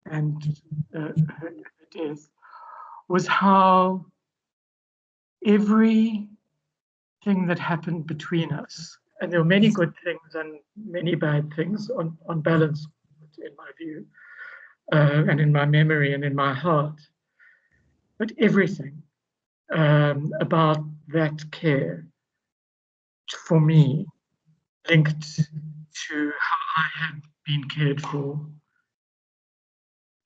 and her death was how everything that happened between us, and there were many good things and many bad things on balance, in my view, and in my memory and in my heart, but everything about that care for me linked to how I had been cared for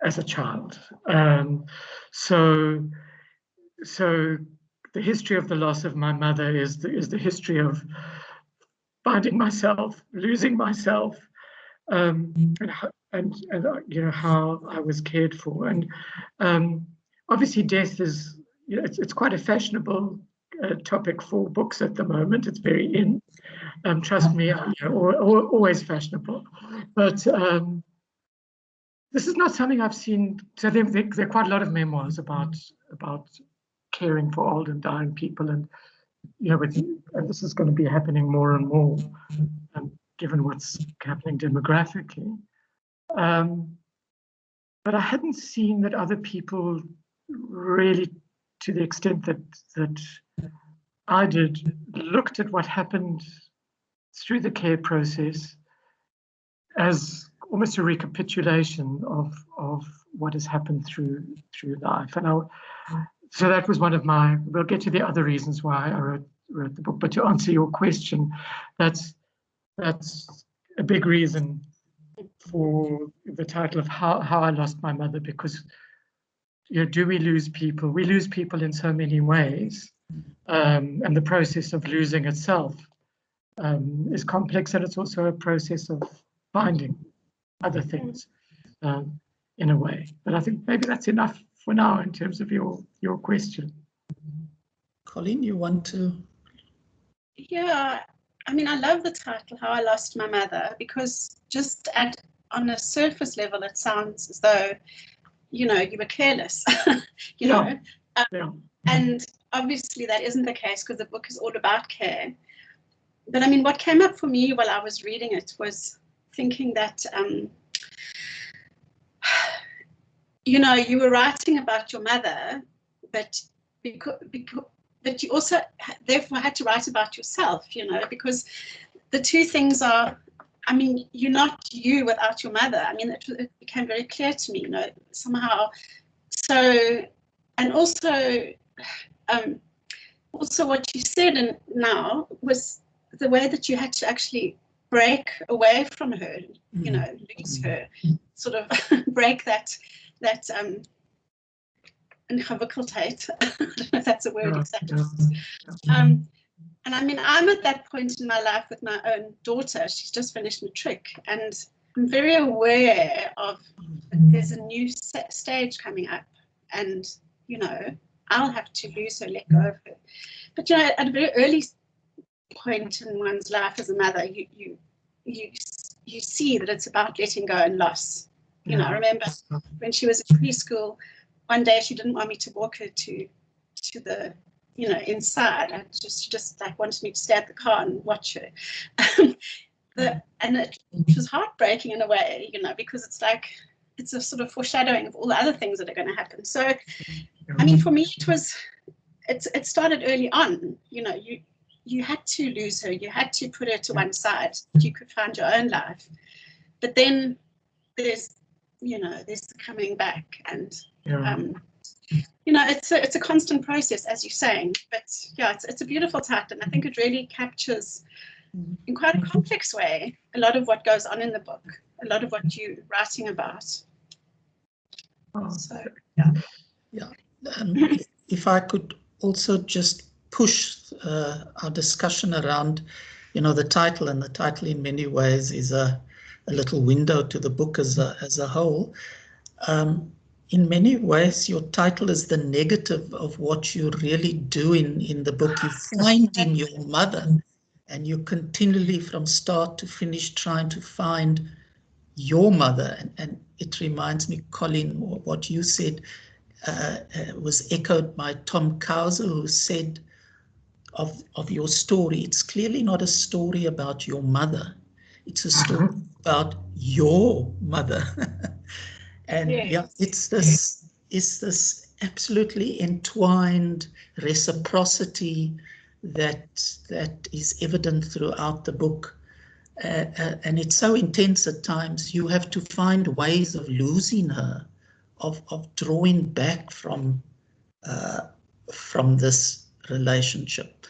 as a child. So the history of the loss of my mother is the history of finding myself, losing myself, and you know how I was cared for. And obviously, death is, you know, it's quite a fashionable topic for books at the moment. It's very in. Trust me, you know, always fashionable. But this is not something I've seen. So there are quite a lot of memoirs about caring for old and dying people, and you know, and this is going to be happening more and more, given what's happening demographically. But I hadn't seen that other people really, to the extent that I did, looked at what happened through the care process as almost a recapitulation of what has happened through life. And so that was one of my, we'll get to the other reasons why I wrote the book, but to answer your question, that's a big reason for the title of how I lost my mother, because, you know, do we lose people? We lose people in so many ways, and the process of losing itself is complex, and it's also a process of finding other things in a way. But I think maybe that's enough for now in terms of your question. Colleen, you want to? Yeah, I mean, I love the title, How I Lost My Mother, because just on a surface level, it sounds as though, you know, you were careless, you know. Yeah. And obviously that isn't the case, because the book is all about care. But I mean, what came up for me while I was reading it was thinking that, you know, you were writing about your mother, but but you also therefore had to write about yourself, you know, because the two things are, I mean, you're not you without your mother. I mean, it became very clear to me, you know, somehow. So, and also what you said now was the way that you had to actually break away from her, you know, lose her, sort of break that ingewikkeld. I don't know if that's a word exactly. And I mean, I'm at that point in my life with my own daughter. She's just finished matric, and I'm very aware of there's a new stage coming up, and, you know, I'll have to lose her, let go of her. But, you know, at a very early point in one's life as a mother, you see that it's about letting go and loss. You know, I remember when she was in preschool, one day she didn't want me to walk her to the, you know, inside. She just like wanted me to stay at the car and watch her. And it was heartbreaking in a way, you know, because it's like, it's a sort of foreshadowing of all the other things that are going to happen. So, I mean, for me, it started early on. You know, you had to lose her, you had to put her to one side so that you could find your own life. But then there's the coming back, and you know, it's a constant process, as you're saying. But yeah, it's a beautiful title, and I think it really captures in quite a complex way a lot of what goes on in the book, a lot of what you're writing about. So yeah. If I could also just push our discussion around, you know, the title, and the title in many ways is a little window to the book as a whole. In many ways, your title is the negative of what you really do in the book. You find in your mother, and you continually, from start to finish, trying to find your mother. And it reminds me, Colleen, what you said was echoed by Tom Kauser, who said of your story, it's clearly not a story about your mother. It's a story about your mother. And Yes. yeah, it's this absolutely entwined reciprocity that is evident throughout the book. And it's so intense at times. You have to find ways of losing her, of drawing back from this relationship.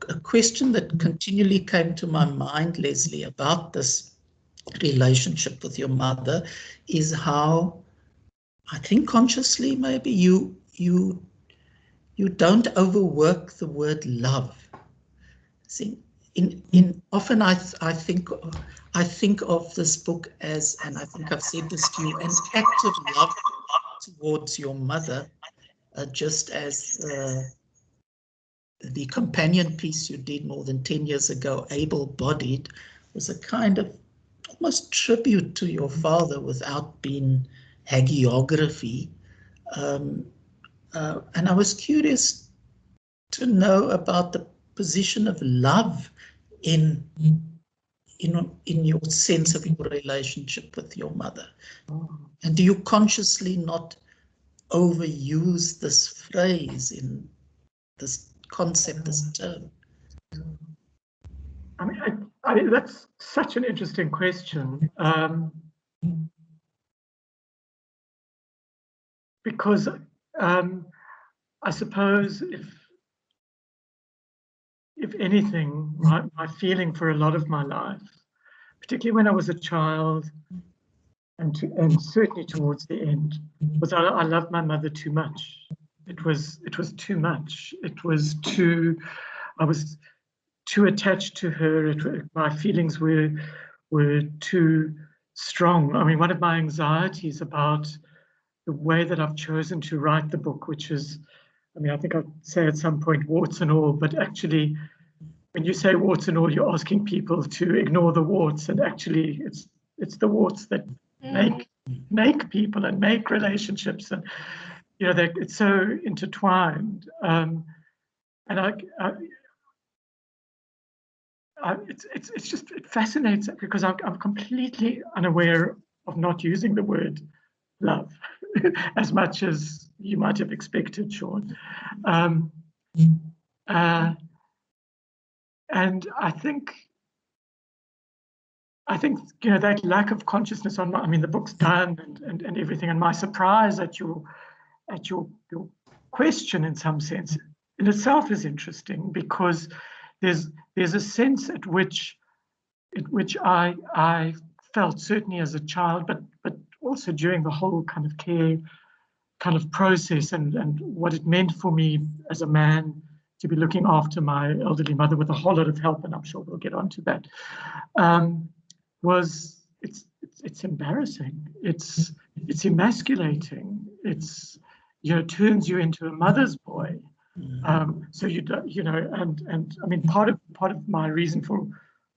A question that continually came to my mind, Leslie, about this relationship with your mother is how, I think consciously maybe, you don't overwork the word love. See, often I think of this book as, and I think I've said this to you, an act of love towards your mother, just as the companion piece you did more than 10 years ago, Able-Bodied, was a kind of almost tribute to your father without being hagiography. And I was curious to know about the position of love in your sense of your relationship with your mother. And do you consciously not overuse this phrase, in this concept, this term? I mean, that's such an interesting question, because I suppose if anything, my feeling for a lot of my life, particularly when I was a child, and certainly towards the end, was I loved my mother too much. It was too much. I was too attached to her. My feelings were too strong. I mean, one of my anxieties about the way that I've chosen to write the book, which is, I mean, I think I'd say at some point warts and all, but actually, when you say warts and all, you're asking people to ignore the warts, and actually, it's the warts that make people and make relationships, and it's so intertwined. And it fascinates because I'm completely unaware of not using the word love as much as you might have expected, Sean. And I think that lack of consciousness the book's done and everything, and my surprise at your question in some sense in itself is interesting, because there's a sense at which I felt, certainly as a child, but also during the whole kind of care kind of process, and what it meant for me as a man to be looking after my elderly mother with a whole lot of help, and I'm sure we'll get onto that, was it's embarrassing, it's emasculating, it's turns you into a mother's boy. So you don't, and I mean, part of my reason for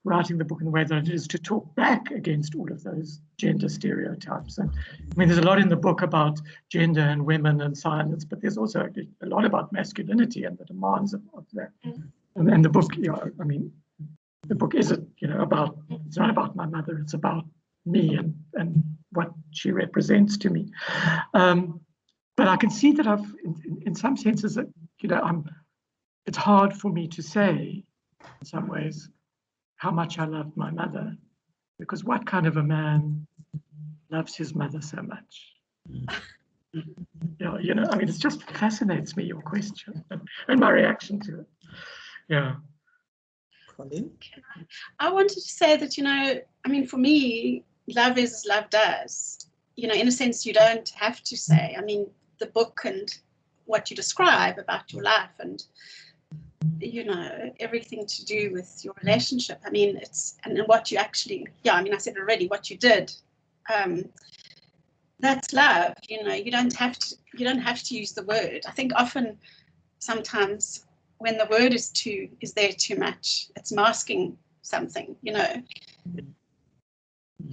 writing the book in the way that it is to talk back against all of those gender stereotypes. And I mean, there's a lot in the book about gender and women and silence, but there's also a lot about masculinity and the demands of that. And the book, the book isn't, it's not about my mother, it's about me and what she represents to me. But I can see that I've, in some senses, that it's hard for me to say, in some ways, how much I loved my mother, because what kind of a man loves his mother so much? It just fascinates me, your question and my reaction to it. Yeah. Colleen? I wanted to say that, for me, love is as love does. In a sense, you don't have to say. I mean, the book and what you describe about your life and, everything to do with your relationship. I mean, and what you actually, I said already, what you did, that's love. You don't have to use the word. I think often, sometimes, when the word is there too much, it's masking something.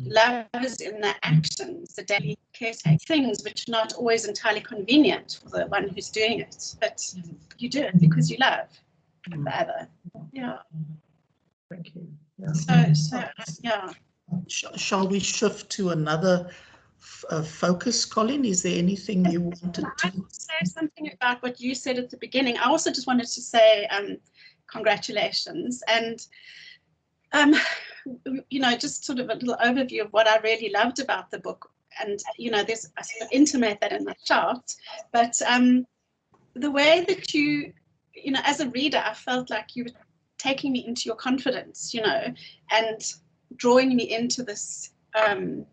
Love is in the actions, the daily caretaking things, which are not always entirely convenient for the one who's doing it, but you do it because you love the other. Yeah. Thank you. Yeah. So yeah. Shall we shift to another focus, Colin? Is there anything you wanted to say something about what you said at the beginning? I also just wanted to say congratulations, and just sort of a little overview of what I really loved about the book. And I sort of intimate that in the chart, but the way that you as a reader, I felt like you were taking me into your confidence, and drawing me into this, telling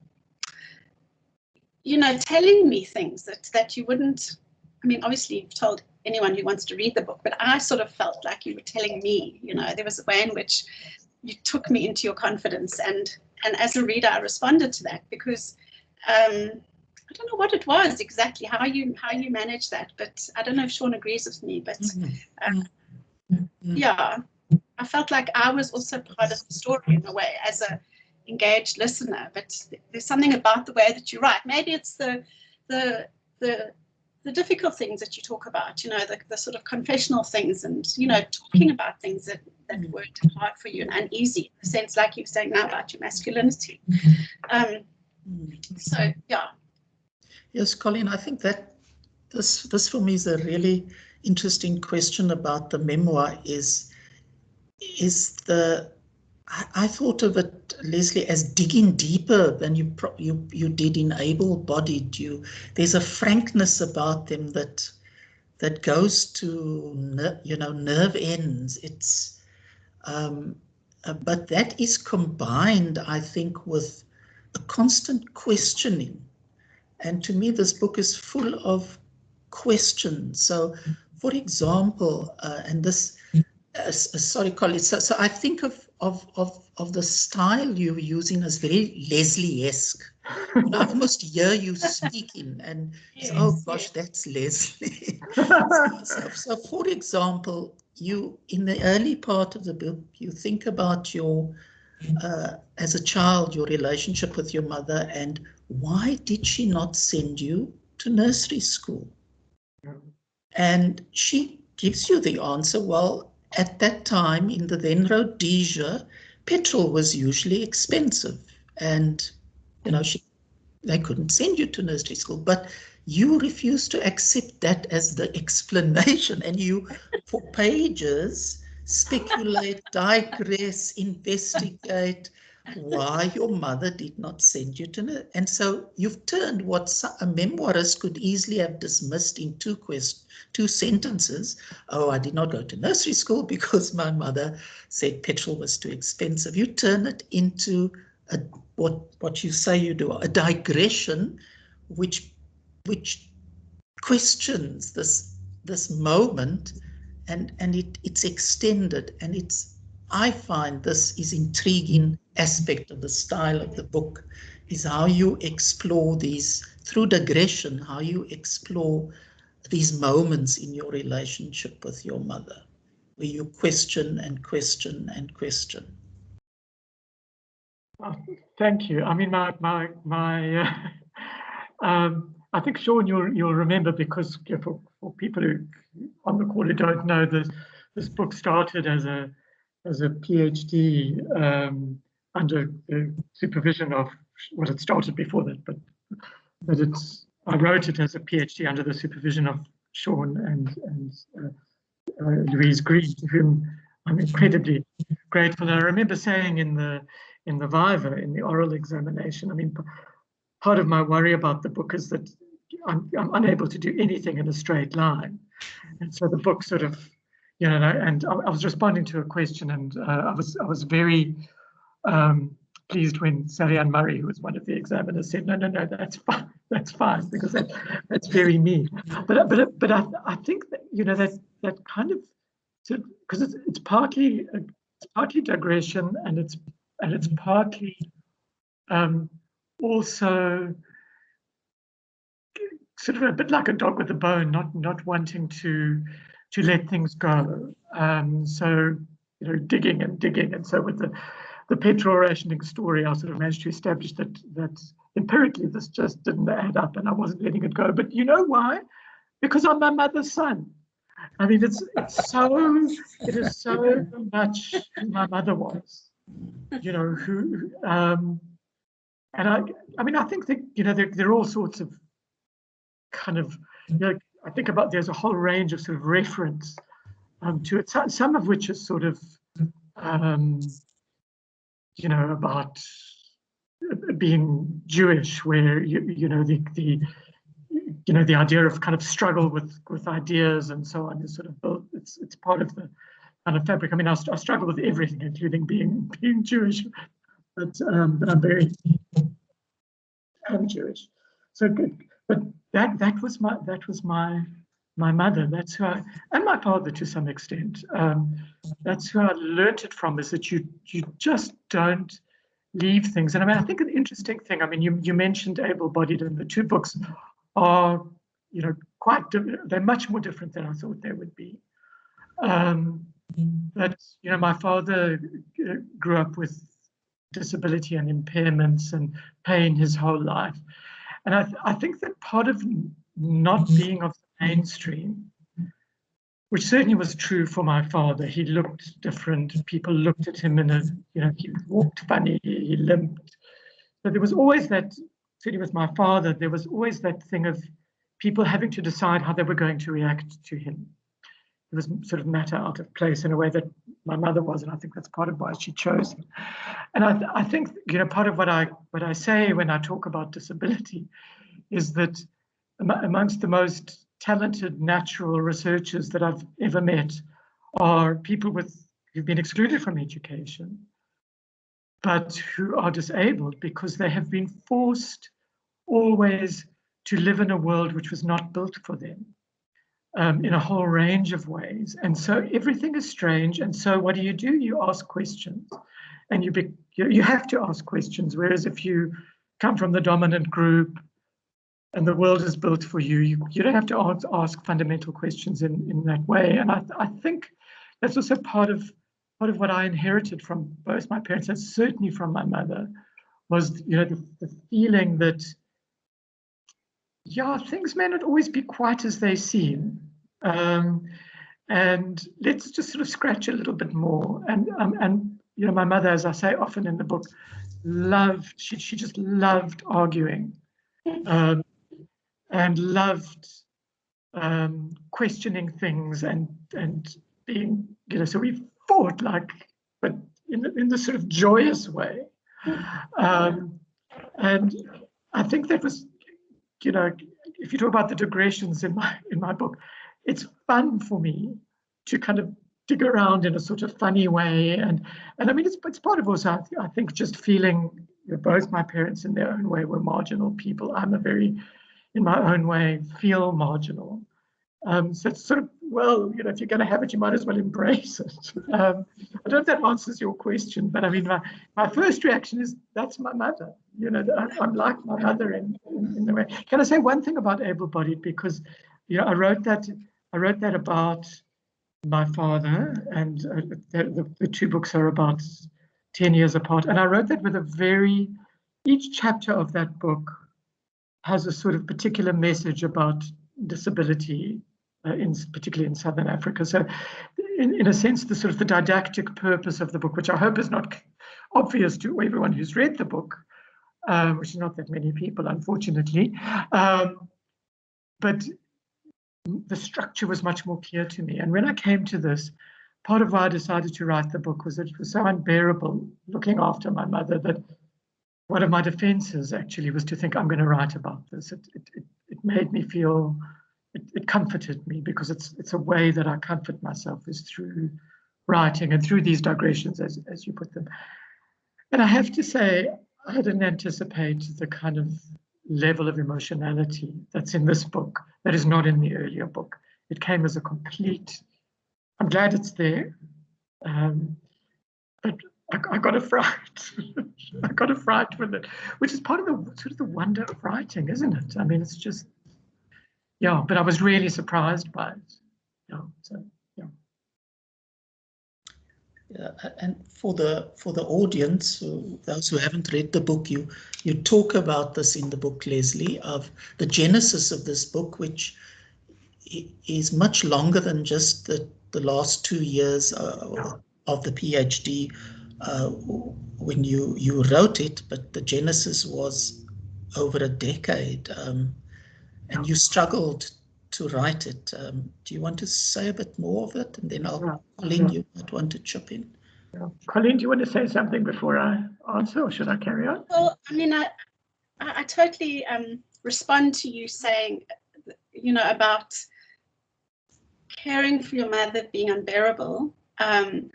me things that you wouldn't. I mean, obviously you've told anyone who wants to read the book, but I sort of felt like you were telling me, there was a way in which you took me into your confidence, and as a reader I responded to that, because I don't know what it was exactly, how you managed that, but I don't know if Sean agrees with me, but yeah, I felt like I was also part of the story in a way, as a engaged listener. But there's something about the way that you write. Maybe it's the difficult things that you talk about, the sort of confessional things, and talking about things that weren't hard for you and uneasy, in the sense like you're saying now about your masculinity. So yeah. Yes, Colin, I think that this for me is a really interesting question about the memoir. I thought of it, Leslie, as digging deeper than you did in Able-Bodied. There's a frankness about them that goes to nerve ends. It's but that is combined, I think, with a constant questioning. And to me, this book is full of questions. So, for example, and this, sorry, Colin. So I think of the style you're using as very Leslie-esque. I almost hear you speaking, and yes, oh gosh, that's Leslie. so, for example, you in the early part of the book, you think about your as a child, your relationship with your mother, and why did she not send you to nursery school? And she gives you the answer, well, at that time in the then Rhodesia, petrol was usually expensive, and they couldn't send you to nursery school. But you refused to accept that as the explanation, and you, for pages, speculate, digress, investigate why your mother did not send you to nursery. And so you've turned what a memoirist could easily have dismissed in two sentences. Oh, I did not go to nursery school because my mother said petrol was too expensive. You turn it into what you say you do, a digression, which questions this moment, and it's extended, and I find this is intriguing aspect of the style of the book, is how you explore these through digression, how you explore these moments in your relationship with your mother, where you question and question and question. Thank you. I mean, I think, Sean, you'll remember, because for people who on the call who don't know, this book started as a PhD under the supervision of, well, it started before that, but I wrote it as a PhD under the supervision of Sean and Louise Green, to whom I'm incredibly grateful. And I remember saying in the Viva, in the oral examination, I mean, part of my worry about the book is that I'm unable to do anything in a straight line. And so the book sort of, and I was responding to a question, and I was very pleased when Sally Ann Murray, who was one of the examiners, said, no, that's fine, because that's very me. But I think that that kind of, because it's partly digression, and it's partly also sort of a bit like a dog with a bone, not wanting to let things go. So digging, and so with the petrol rationing story, I sort of managed to establish that empirically this just didn't add up, and I wasn't letting it go. But you know why? Because I'm my mother's son. I mean, it is so much who my mother was. Who I mean, I think that, you know, there are all sorts of kind of, you know, I think about, there's a whole range of sort of reference to it, some of which is sort of, you know, about being Jewish, where you know the you know, the idea of kind of struggle with ideas and so on is sort of built. It's part of the kind of fabric. I mean, I struggle with everything, including being Jewish, but I'm Jewish. So good. But that was my mother. That's who and my father to some extent. That's who I learnt it from. Is that you just don't leave things. And I mean, I think an interesting thing. I mean, you mentioned able-bodied, and the two books are, you know, they're much more different than I thought they would be. But you know, my father grew up with disability and impairments and pain his whole life, and I think that part of not being of the mainstream, which certainly was true for my father, he looked different. People looked at him in a, you know, he walked funny, he limped. But there was always that, certainly with my father, there was always that thing of people having to decide how they were going to react to him. It was sort of matter out of place in a way that my mother was, and I think that's part of why she chose him. And I think, you know, part of what I say when I talk about disability is that amongst the most talented natural researchers that I've ever met are people who've been excluded from education, but who are disabled because they have been forced always to live in a world which was not built for them, in a whole range of ways. And so everything is strange. And so what do? You ask questions, and you have to ask questions. Whereas if you come from the dominant group and the world is built for you, you don't have to ask fundamental questions in that way. And I think that's also part of what I inherited from both my parents, and certainly from my mother, was, you know, the feeling that, yeah, things may not always be quite as they seem, and let's just sort of scratch a little bit more. And you know, my mother, as I say often in the book, she just loved arguing, and loved questioning things and being, you know, so we fought, like, but in the sort of joyous way. And I think that was, you know, if you talk about the digressions in my book, it's fun for me to kind of dig around in a sort of funny way, and I mean, it's part of also, I think, just feeling, you know, both my parents in their own way were marginal people. I'm a very, in my own way, feel marginal. So it's sort of, well, you know, if you're going to have it, you might as well embrace it. I don't know if that answers your question, but I mean, my first reaction is, that's my mother. You know, I'm like my mother in the way. Can I say one thing about able-bodied? Because, you know, I wrote that about my father, and the two books are about 10 years apart. And I wrote that with each chapter of that book has a sort of particular message about disability, particularly in Southern Africa. So in a sense, the sort of the didactic purpose of the book, which I hope is not obvious to everyone who's read the book, which is not that many people, unfortunately, but the structure was much more clear to me. And when I came to this, part of why I decided to write the book was that it was so unbearable looking after my mother that one of my defenses actually was to think, I'm going to write about this. It made me feel, it comforted me, because it's a way that I comfort myself, is through writing and through these digressions, as you put them. And I have to say, I didn't anticipate the kind of level of emotionality that's in this book that is not in the earlier book. It came as a complete, I'm glad it's there, but I got a fright. I got a fright with it, which is part of the sort of the wonder of writing, isn't it? I mean, it's just, yeah, but I was really surprised by it. Yeah, so, yeah. Yeah, and for the audience, those who haven't read the book, you talk about this in the book, Leslie, of the genesis of this book, which is much longer than just the last 2 years of the PhD, when you wrote it, but the genesis was over a decade, and you struggled to write it. Do you want to say a bit more of it, and then Colleen, you might want to chip in. Colleen, do you want to say something before I answer, or should I carry on? Well, I mean, I totally respond to you saying, you know, about caring for your mother being unbearable, and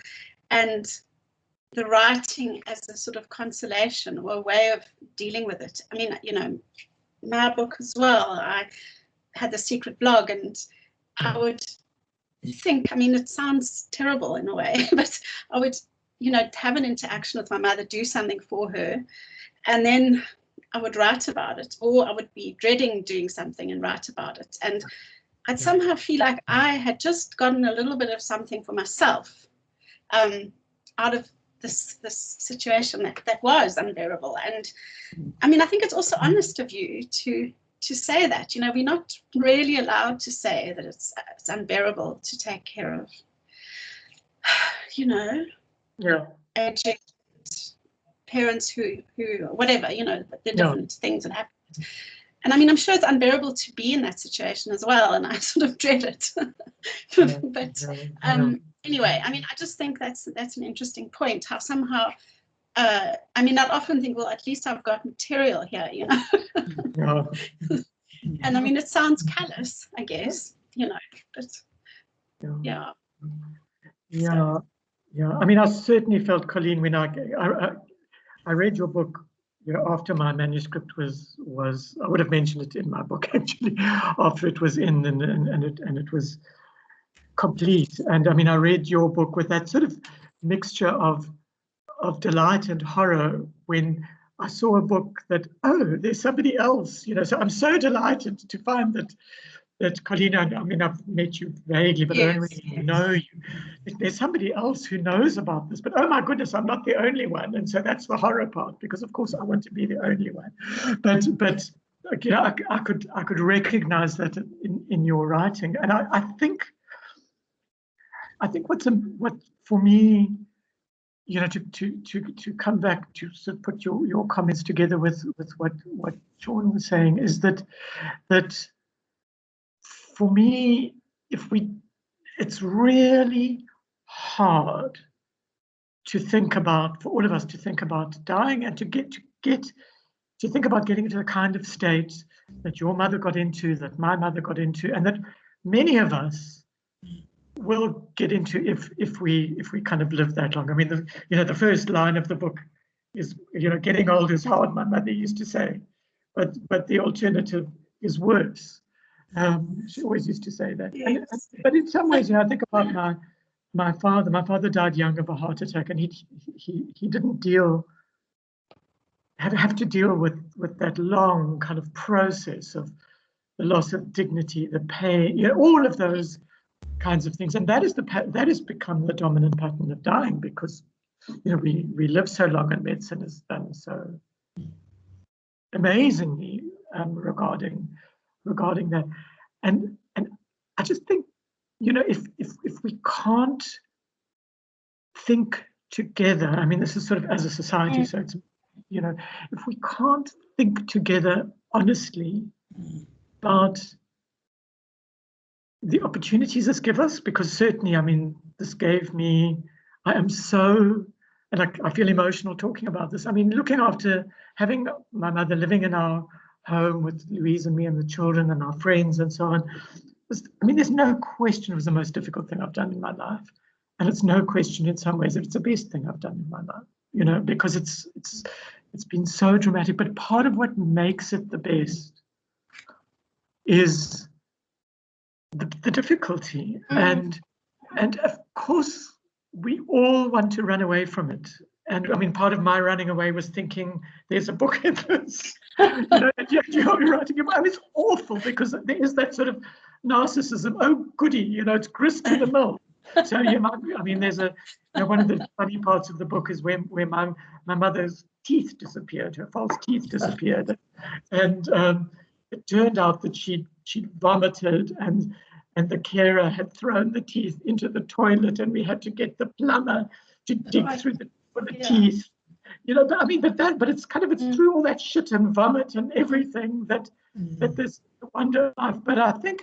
the writing as a sort of consolation or a way of dealing with it. I mean, you know, my book as well, I had the secret blog, and I would think, I mean, it sounds terrible in a way, but I would, you know, have an interaction with my mother, do something for her, and then I would write about it, or I would be dreading doing something and write about it. And I'd somehow feel like I had just gotten a little bit of something for myself out of this situation that was unbearable. And I mean, I think it's also honest of you to say that, you know, we're not really allowed to say that it's unbearable to take care of, you know, aging parents who whatever, you know, the different things that happen. And I mean, I'm sure it's unbearable to be in that situation as well, and I sort of dread it. But anyway, I mean, I just think that's an interesting point, how somehow, I mean, I'd often think, well, at least I've got material here, you know. And I mean, it sounds callous, I guess, you know, but yeah. I mean, I certainly felt, Colleen, when I read your book, you know, after my manuscript was I would have mentioned it in my book actually, after it was in and it was complete. And I mean, I read your book with that sort of mixture of delight and horror when I saw a book that, oh, there's somebody else, you know. So I'm so delighted to find that Colleen, I mean, I've met you vaguely, but I don't really know you. There's somebody else who knows about this, but oh my goodness, I'm not the only one. And so that's the horror part, because of course I want to be the only one. But you know, I could recognize that in your writing. And I think what for me, you know, to come back to sort of put your comments together with what Sean was saying, is that for me, it's really hard to think about, for all of us to think about dying, and to think about getting into the kind of state that your mother got into, that my mother got into, and that many of us will get into if we kind of live that long. I mean, the first line of the book is, you know, getting old is hard, my mother used to say, but the alternative is worse. She always used to say that. Yes. But in some ways, you know, I think about my father. My father died young of a heart attack, and he didn't have to deal with that long kind of process of the loss of dignity, the pain, you know, all of those kinds of things. And that has become the dominant pattern of dying, because, you know, we live so long, and medicine has done so amazingly regarding that. And I just think, you know, if we can't think together, I mean, this is sort of as a society, so it's, you know, if we can't think together honestly about the opportunities this gives us, because certainly, I mean, this gave me, I am so, and I feel emotional talking about this. I mean, looking after, having my mother living in our home with Louise and me and the children and our friends and so on. I mean, there's no question it was the most difficult thing I've done in my life. And it's no question in some ways that it's the best thing I've done in my life, you know, because it's been so dramatic. But part of what makes it the best is the difficulty. And of course, we all want to run away from it. And I mean, part of my running away was thinking, there's a book in this, you know, that you're writing about. It's awful, because there is that sort of narcissism. Oh, goody, you know, it's grist to the mill. So you might, I mean, there's one of the funny parts of the book is where my mother's teeth disappeared, her false teeth disappeared, and it turned out that she'd vomited, and the carer had thrown the teeth into the toilet, and we had to get the plumber to dig through the for the teeth. You know, but I mean, but it's kind of, it's through all that shit and vomit and everything that there's wonder of. But I think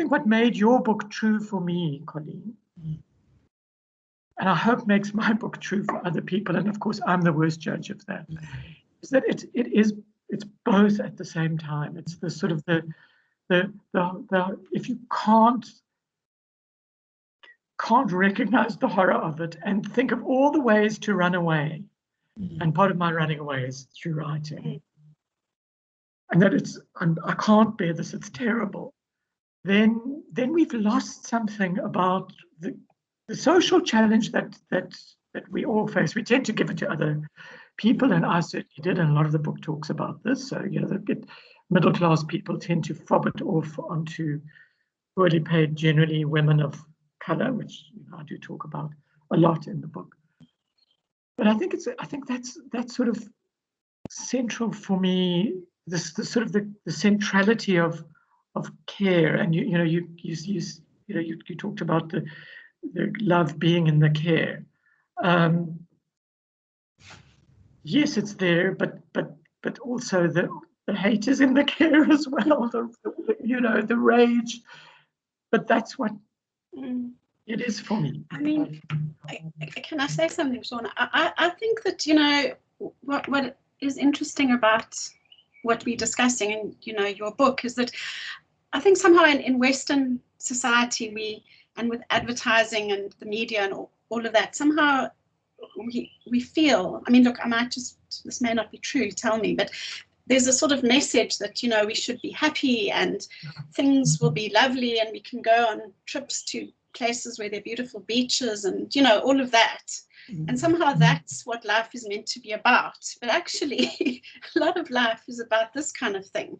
what made your book true for me, Colleen, and I hope makes my book true for other people, and of course I'm the worst judge of that, is that it's both at the same time. It's the sort of the if you can't recognize the horror of it and think of all the ways to run away, and part of my running away is through writing, and that I can't bear this, it's terrible, then we've lost something about the social challenge that we all face. We tend to give it to other people, and I certainly did, and a lot of the book talks about this. So, you know, middle class people tend to fob it off onto poorly paid, generally women of color, which, you know, I do talk about a lot in the book. But I think that's sort of central for me. The sort of the centrality of care, and you talked about the love being in the care. Yes, it's there, but also the hate is in the care as well. The rage. But that's what it is for me. I mean, can I say something, Sean? I think that, you know, what is interesting about what we're discussing in, you know, your book is that I think somehow in Western society and with advertising and the media and all of that, somehow we feel, I mean, look, this may not be true, tell me, but there's a sort of message that, you know, we should be happy and things will be lovely and we can go on trips to places where there are beautiful beaches and, you know, all of that. And somehow that's what life is meant to be about. But actually, a lot of life is about this kind of thing.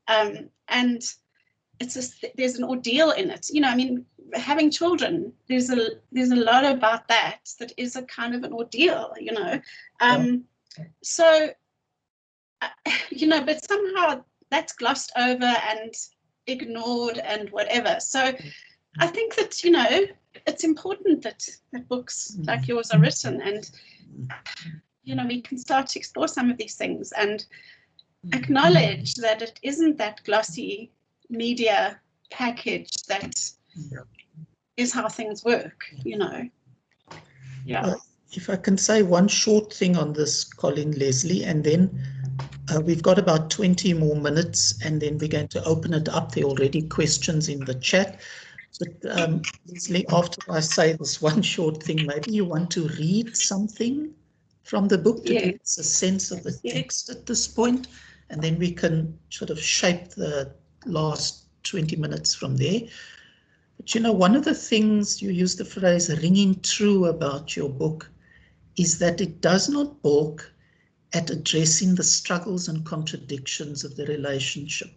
And it's just, there's an ordeal in it. You know, I mean, having children, there's a lot about that is a kind of an ordeal, you know. So, you know, but somehow that's glossed over and ignored and whatever. So I think that, you know, it's important that books like yours are written, and, you know, we can start to explore some of these things and acknowledge that it isn't that glossy media package that is how things work, you know. If I can say one short thing on this, Colin, Leslie, and then we've got about 20 more minutes, and then we're going to open it up. There are already questions in the chat. But Leslie, after I say this one short thing, maybe you want to read something from the book to give us a sense of the text at this point, and then we can sort of shape the last 20 minutes from there. But, you know, one of the things, you use the phrase ringing true about your book, is that it does not balk at addressing the struggles and contradictions of the relationship.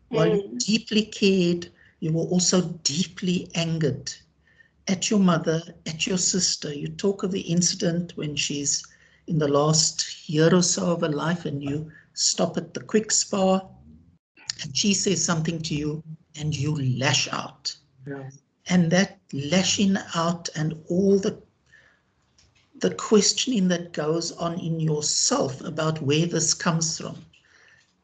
While you deeply cared, you were also deeply angered at your mother, at your sister. You talk of the incident when she's in the last year or so of her life and you stop at the quick spa and she says something to you and you lash out. And that lashing out and all the questioning that goes on in yourself about where this comes from.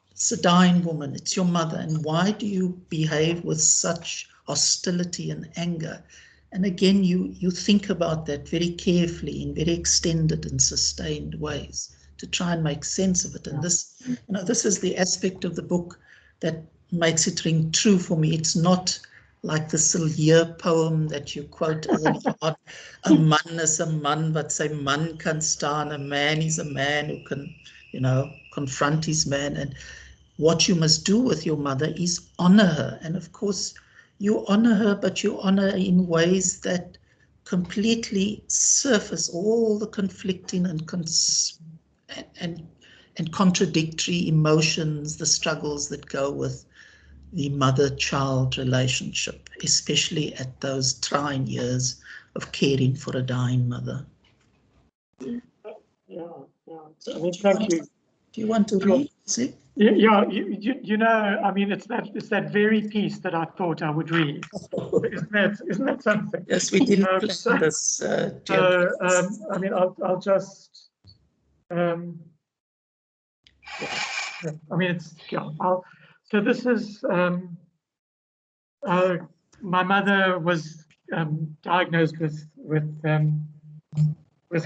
It's a dying woman, it's your mother, and why do you behave with such hostility and anger? And again, you think about that very carefully in very extended and sustained ways to try and make sense of it. And this, you know, this is the aspect of the book that makes it ring true for me. It's not like the Sillier poem that you quote earlier on, a man is a man, but say man kan staan, a man is a man who can, you know, confront his man. And what you must do with your mother is honor her. And of course, you honor her, but you honor her in ways that completely surface all the conflicting and contradictory emotions, the struggles that go with the mother-child relationship, especially at those trying years of caring for a dying mother. So, I mean, thank you. Do you want to read? See? Yeah, you know, I mean, it's that very piece that I thought I would read. Isn't that something? Yes, we didn't plan this. I mean, I'll just. Yeah, I mean, it's yeah. So this is. My mother was diagnosed with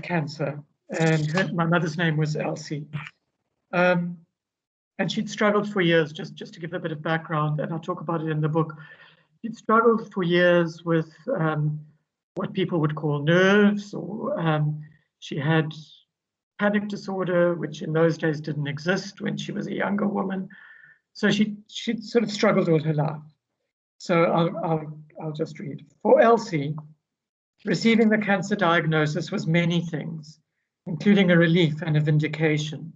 cancer, and my mother's name was Elsie. And she'd struggled for years, just to give a bit of background, and I'll talk about it in the book. She'd struggled for years with what people would call nerves, or she had panic disorder, which in those days didn't exist when she was a younger woman. So she'd sort of struggled all her life. So I'll just read. For Elsie, receiving the cancer diagnosis was many things, including a relief and a vindication.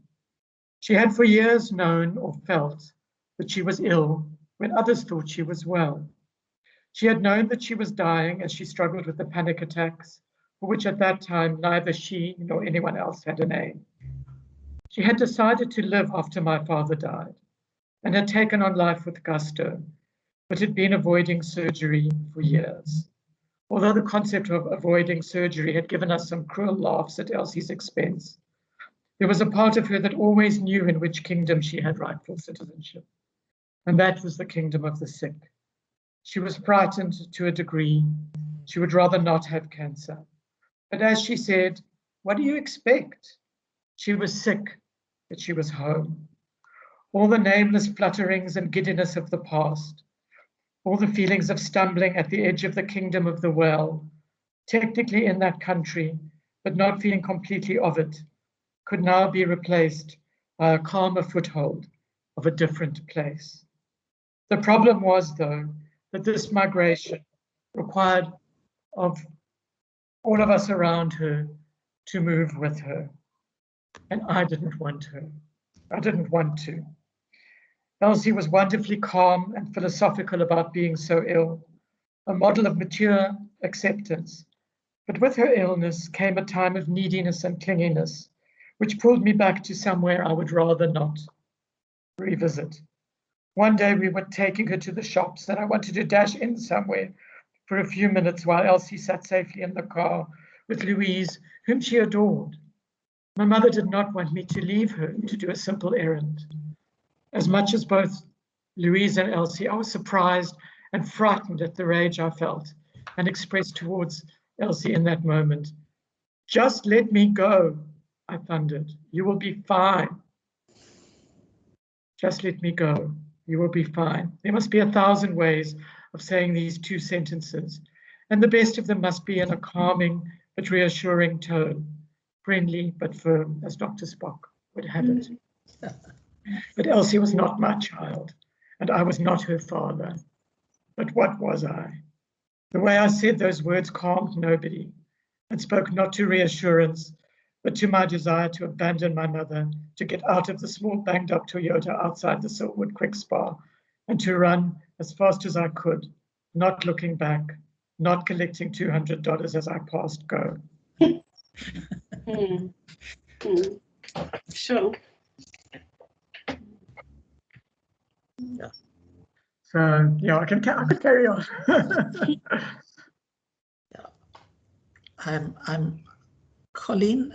She had for years known or felt that she was ill when others thought she was well. She had known that she was dying as she struggled with the panic attacks, for which at that time neither she nor anyone else had a name. She had decided to live after my father died and had taken on life with gusto, but had been avoiding surgery for years. Although the concept of avoiding surgery had given us some cruel laughs at Elsie's expense, there was a part of her that always knew in which kingdom she had rightful citizenship, and that was the kingdom of the sick. She was frightened to a degree. She would rather not have cancer. But as she said, what do you expect? She was sick, but she was home. All the nameless flutterings and giddiness of the past, all the feelings of stumbling at the edge of the kingdom of the well, technically in that country, but not feeling completely of it, could now be replaced by a calmer foothold of a different place. The problem was, though, that this migration required of all of us around her to move with her. And I didn't want her. I didn't want to. Elsie was wonderfully calm and philosophical about being so ill, a model of mature acceptance. But with her illness came a time of neediness and clinginess, which pulled me back to somewhere I would rather not revisit. One day we were taking her to the shops and I wanted to dash in somewhere for a few minutes while Elsie sat safely in the car with Louise, whom she adored. My mother did not want me to leave her to do a simple errand. As much as both Louise and Elsie, I was surprised and frightened at the rage I felt and expressed towards Elsie in that moment. Just let me go, I thundered. You will be fine. Just let me go. You will be fine. There must be 1,000 ways of saying these two sentences, and the best of them must be in a calming but reassuring tone, friendly but firm, as Dr. Spock would have it. But Elsie was not my child, and I was not her father. But what was I? The way I said those words calmed nobody and spoke not to reassurance, but to my desire to abandon my mother, to get out of the small banged-up Toyota outside the Silverwood Creek Spa, and to run as fast as I could, not looking back, not collecting $200 as I passed go. Sure. Yeah. So yeah, I could carry on. Yeah. I'm Colleen.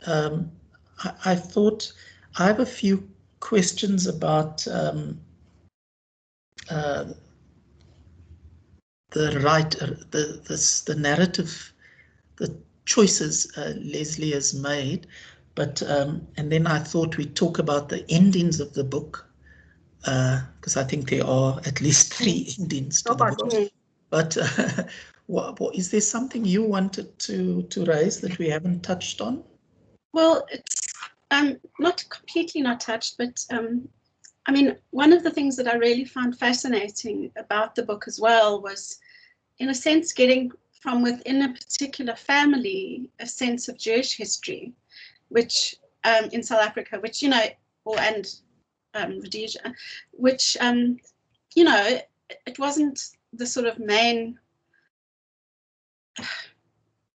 I thought I have a few questions about the narrative, the choices Leslie has made, but and then I thought we'd talk about the endings of the book, because I think there are at least 3 endings to the book. But what is there something you wanted to raise that we haven't touched on? Well, it's not completely not touched, but I mean, one of the things that I really found fascinating about the book as well was, in a sense, getting from within a particular family a sense of Jewish history, which in South Africa, which, you know, and Rhodesia, which, you know, it wasn't the sort of main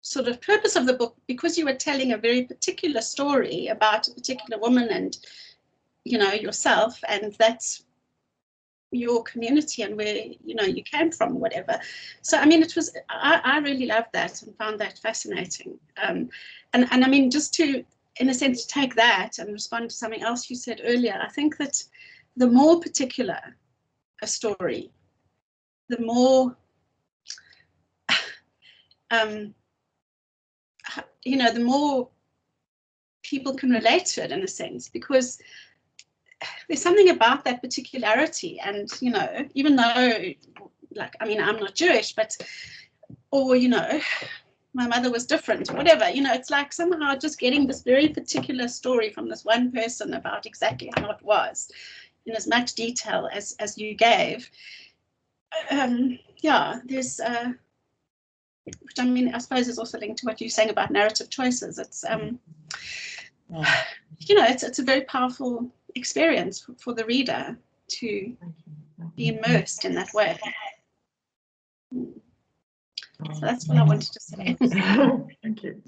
sort of purpose of the book, because you were telling a very particular story about a particular woman, and you know, yourself, and that's your community and where, you know, you came from, whatever. So I mean, it was, I really loved that and found that fascinating. And I mean, just to, in a sense, to take that and respond to something else you said earlier, I think that the more particular a story, the more you know, the more people can relate to it, in a sense, because there's something about that particularity. And, you know, even though, like, I mean, I'm not Jewish, but, or, you know, my mother was different, whatever, you know, it's like somehow just getting this very particular story from this one person about exactly how it was in as much detail as you gave. Yeah, there's, which, I mean, I suppose is also linked to what you're saying about narrative choices. It's, you know, it's a very powerful experience for the reader to be immersed in that way. So that's what I wanted to say. Thank you.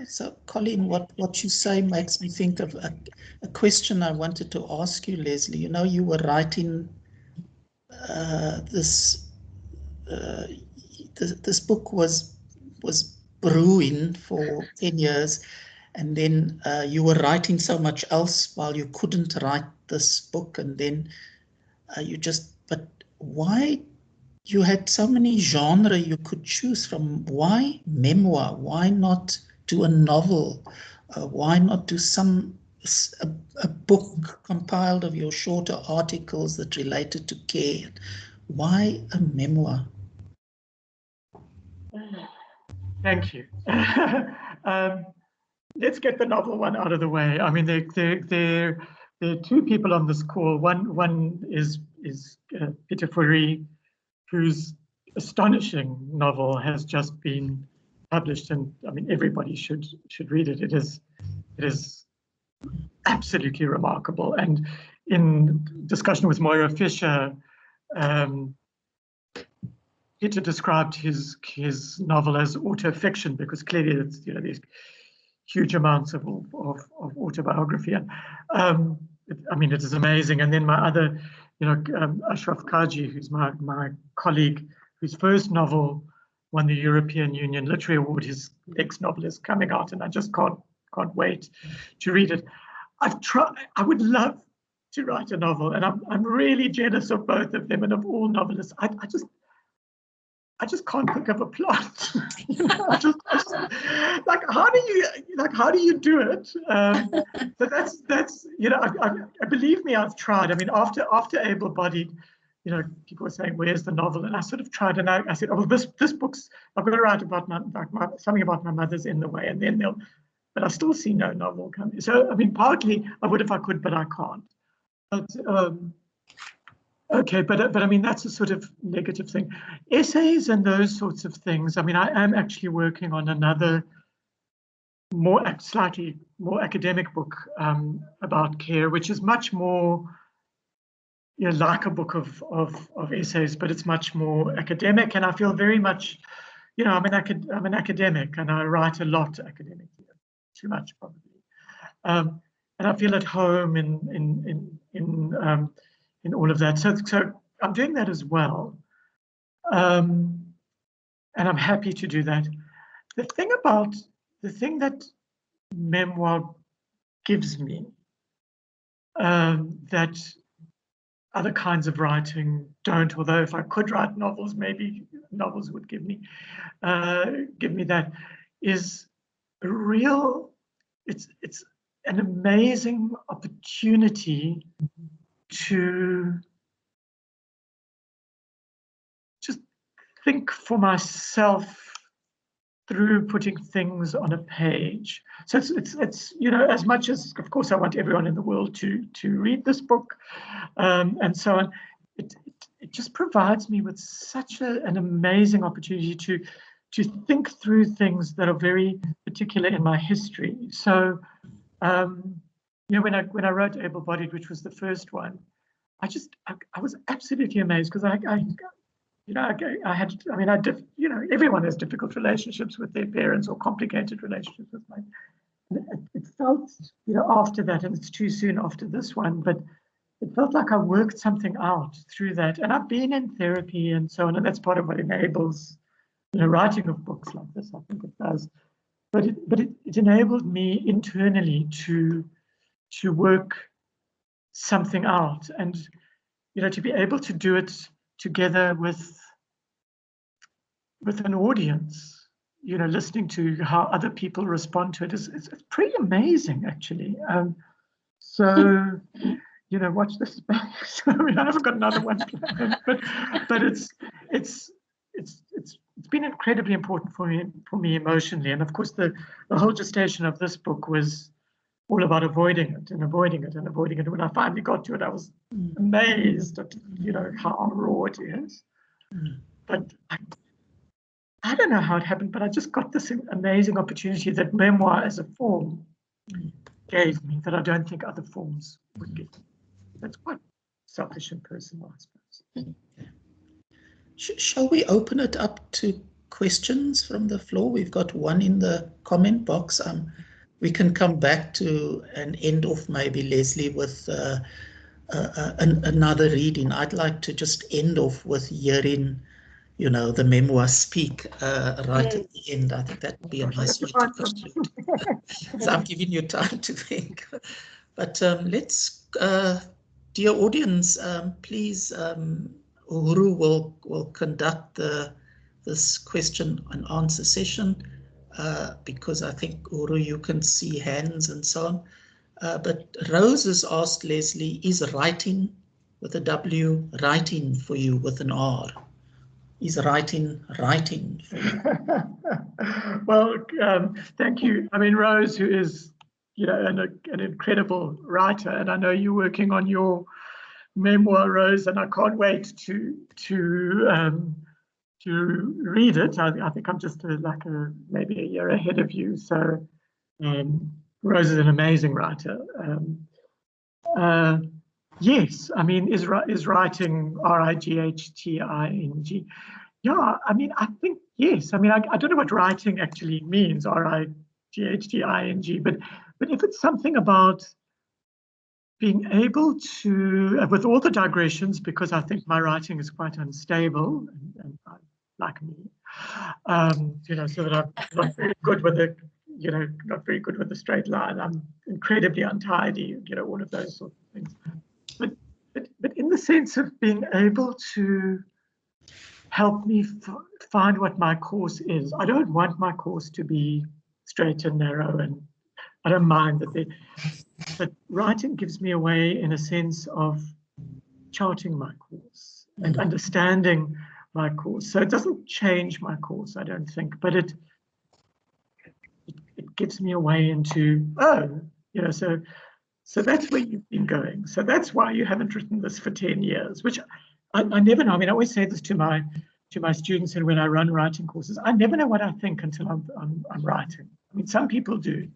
So, Colleen, what you say makes me think of a question I wanted to ask you, Leslie. You know, you were writing this book was brewing for 10 years, and then you were writing so much else while you couldn't write this book, and then but why you had so many genres you could choose from? Why memoir? Why not do a novel? Why not do a book compiled of your shorter articles that related to care? Why a memoir? Thank you. Let's get the novel one out of the way. I mean, there are two people on this call. One is Peter Fourie, whose astonishing novel has just been published, and I mean, everybody should read it. It is absolutely remarkable. And in discussion with Moira Fisher, Peter described his novel as autofiction, because clearly it's, you know, these huge amounts of autobiography. And I mean, it is amazing. And then my other, you know, Ashraf Kaji, who's my colleague, whose first novel won the European Union Literary Award. His next novel is coming out, and I just can't wait to read it. I would love to write a novel, and I'm really jealous of both of them and of all novelists. I just can't think of a plot. You know, I just like, how do you do it? So that's you know, I believe me, I've tried. I mean, after Able Bodied, you know, people were saying, where's the novel? And I sort of tried, and I said, oh, well, this book's, I've got to write about something about my mother's in the way, and then but I still see no novel coming. So I mean, partly I would if I could, but I can't. But okay, but I mean, that's a sort of negative thing. Essays and those sorts of things. I mean, I am actually working on another slightly more academic book about care, which is much more, you know, like a book of essays, but it's much more academic. And I feel very much, you know, I'm an academic, and I write a lot academically, too much probably. And I feel at home in all of that. So I'm doing that as well. And I'm happy to do that. The thing that memoir gives me, that other kinds of writing don't, although if I could write novels, maybe novels would give me that, is a real, it's an amazing opportunity to just think for myself through putting things on a page. So it's you know, as much as, of course, I want everyone in the world to read this book, and so on, it just provides me with such an amazing opportunity to think through things that are very particular in my history. So you know, when I wrote Able Bodied, which was the first one, I was absolutely amazed, because you know, everyone has difficult relationships with their parents, or complicated relationships with it felt, after that, and it's too soon after this one, but it felt like I worked something out through that. And I've been in therapy and so on, and that's part of what enables, writing of books like this, I think it does. But it enabled me internally to work something out, and to be able to do it together with an audience, listening to how other people respond to it is pretty amazing, actually. So watch this space. I mean, I haven't got another one planned, but it's been incredibly important for me emotionally. And of course, the whole gestation of this book was all about avoiding it and avoiding it and avoiding it. When I finally got to it, I was amazed at how raw it is. But I don't know how it happened, but I just got this amazing opportunity that memoir as a form gave me that I don't think other forms would give. That's quite selfish and personal, I suppose. Shall we open it up to questions from the floor? We've got one in the comment box. We can come back to and end off maybe, Leslie, with another reading. I'd like to just end off with hearing, the memoir speak right at the end. I think that would be a nice way to conclude. So I'm giving you time to think. But let's, dear audience, please, Uhuru will conduct this question and answer session. Because I think, Uhuru, you can see hands and so on. But Rose has asked Leslie, is writing with a W writing for you with an R? Is writing for you? Well, thank you. I mean, Rose, who is, an incredible writer, and I know you're working on your memoir, Rose, and I can't wait to read it. I think I'm just maybe a year ahead of you. So Rose is an amazing writer. Yes, I mean, is writing RIGHTING? Yeah, I mean, I think yes. I mean, I don't know what writing actually means, RIGHTING, but if it's something about being able to, with all the digressions, because I think my writing is quite unstable, and like me, so that I'm not very good with it, not very good with a straight line. I'm incredibly untidy, all of those sorts of things. But in the sense of being able to help me find what my course is. I don't want my course to be straight and narrow, and I don't mind that but writing gives me a way, in a sense, of charting my course and understanding my course. So it doesn't change my course, I don't think, but it gives me a way into, so that's where you've been going. So that's why you haven't written this for 10 years, which I never know. I mean, I always say this to my students, and when I run writing courses, I never know what I think until I'm writing. I mean, some people do,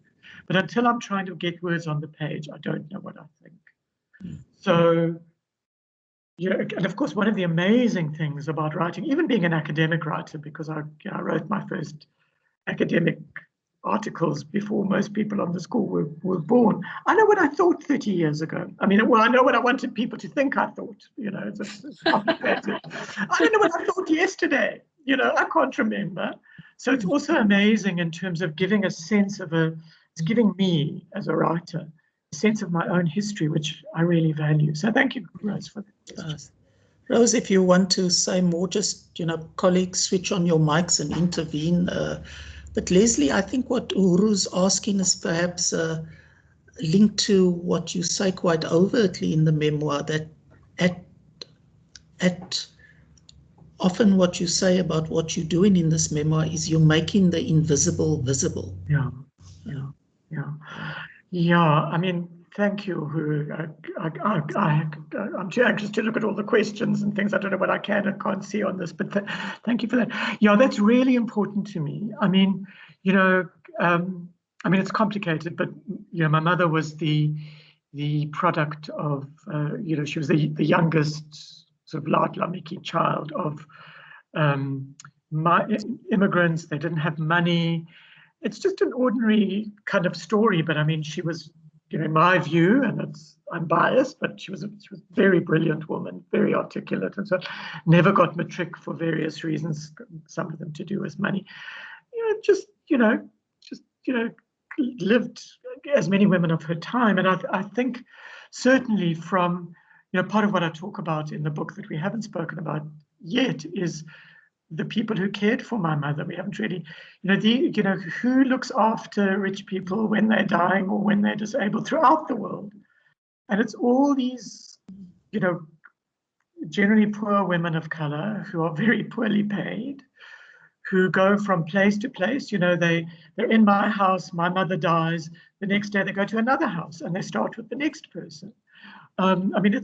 but until I'm trying to get words on the page, I don't know what I think. So, and of course, one of the amazing things about writing, even being an academic writer, because I wrote my first academic articles before most people on the school were born. I know what I thought 30 years ago. I mean, well, I know what I wanted people to think I thought. It's complicated. I don't know what I thought yesterday. I can't remember. So it's also amazing in terms of giving a sense of it's giving me as a writer a sense of my own history, which I really value. So thank you, Rose, for that question. Rose, if you want to say more, just, colleagues, switch on your mics and intervene. But Leslie, I think what Uhuru's asking is perhaps linked to what you say quite overtly in the memoir, that at often what you say about what you're doing in this memoir is you're making the invisible visible. Yeah. I mean, thank you, Uhuru. I'm too anxious to look at all the questions and things. I don't know what I can and can't see on this, but thank you for that. Yeah, that's really important to me. I mean, it's complicated, but my mother was the product of, she was the youngest sort of Lamiki child of my immigrants. They didn't have money. it's just an ordinary kind of story, but I mean, she was, you know, in my view, and I'm biased, but she was a very brilliant woman, very articulate, and so never got matric for various reasons, some of them to do with money. Just lived as many women of her time. And I think certainly from, part of what I talk about in the book that we haven't spoken about yet is the people who cared for my mother. We haven't really, who looks after rich people when they're dying or when they're disabled throughout the world. And it's all these, generally poor women of color who are very poorly paid, who go from place to place. They're in my house, my mother dies, the next day they go to another house and they start with the next person. I mean,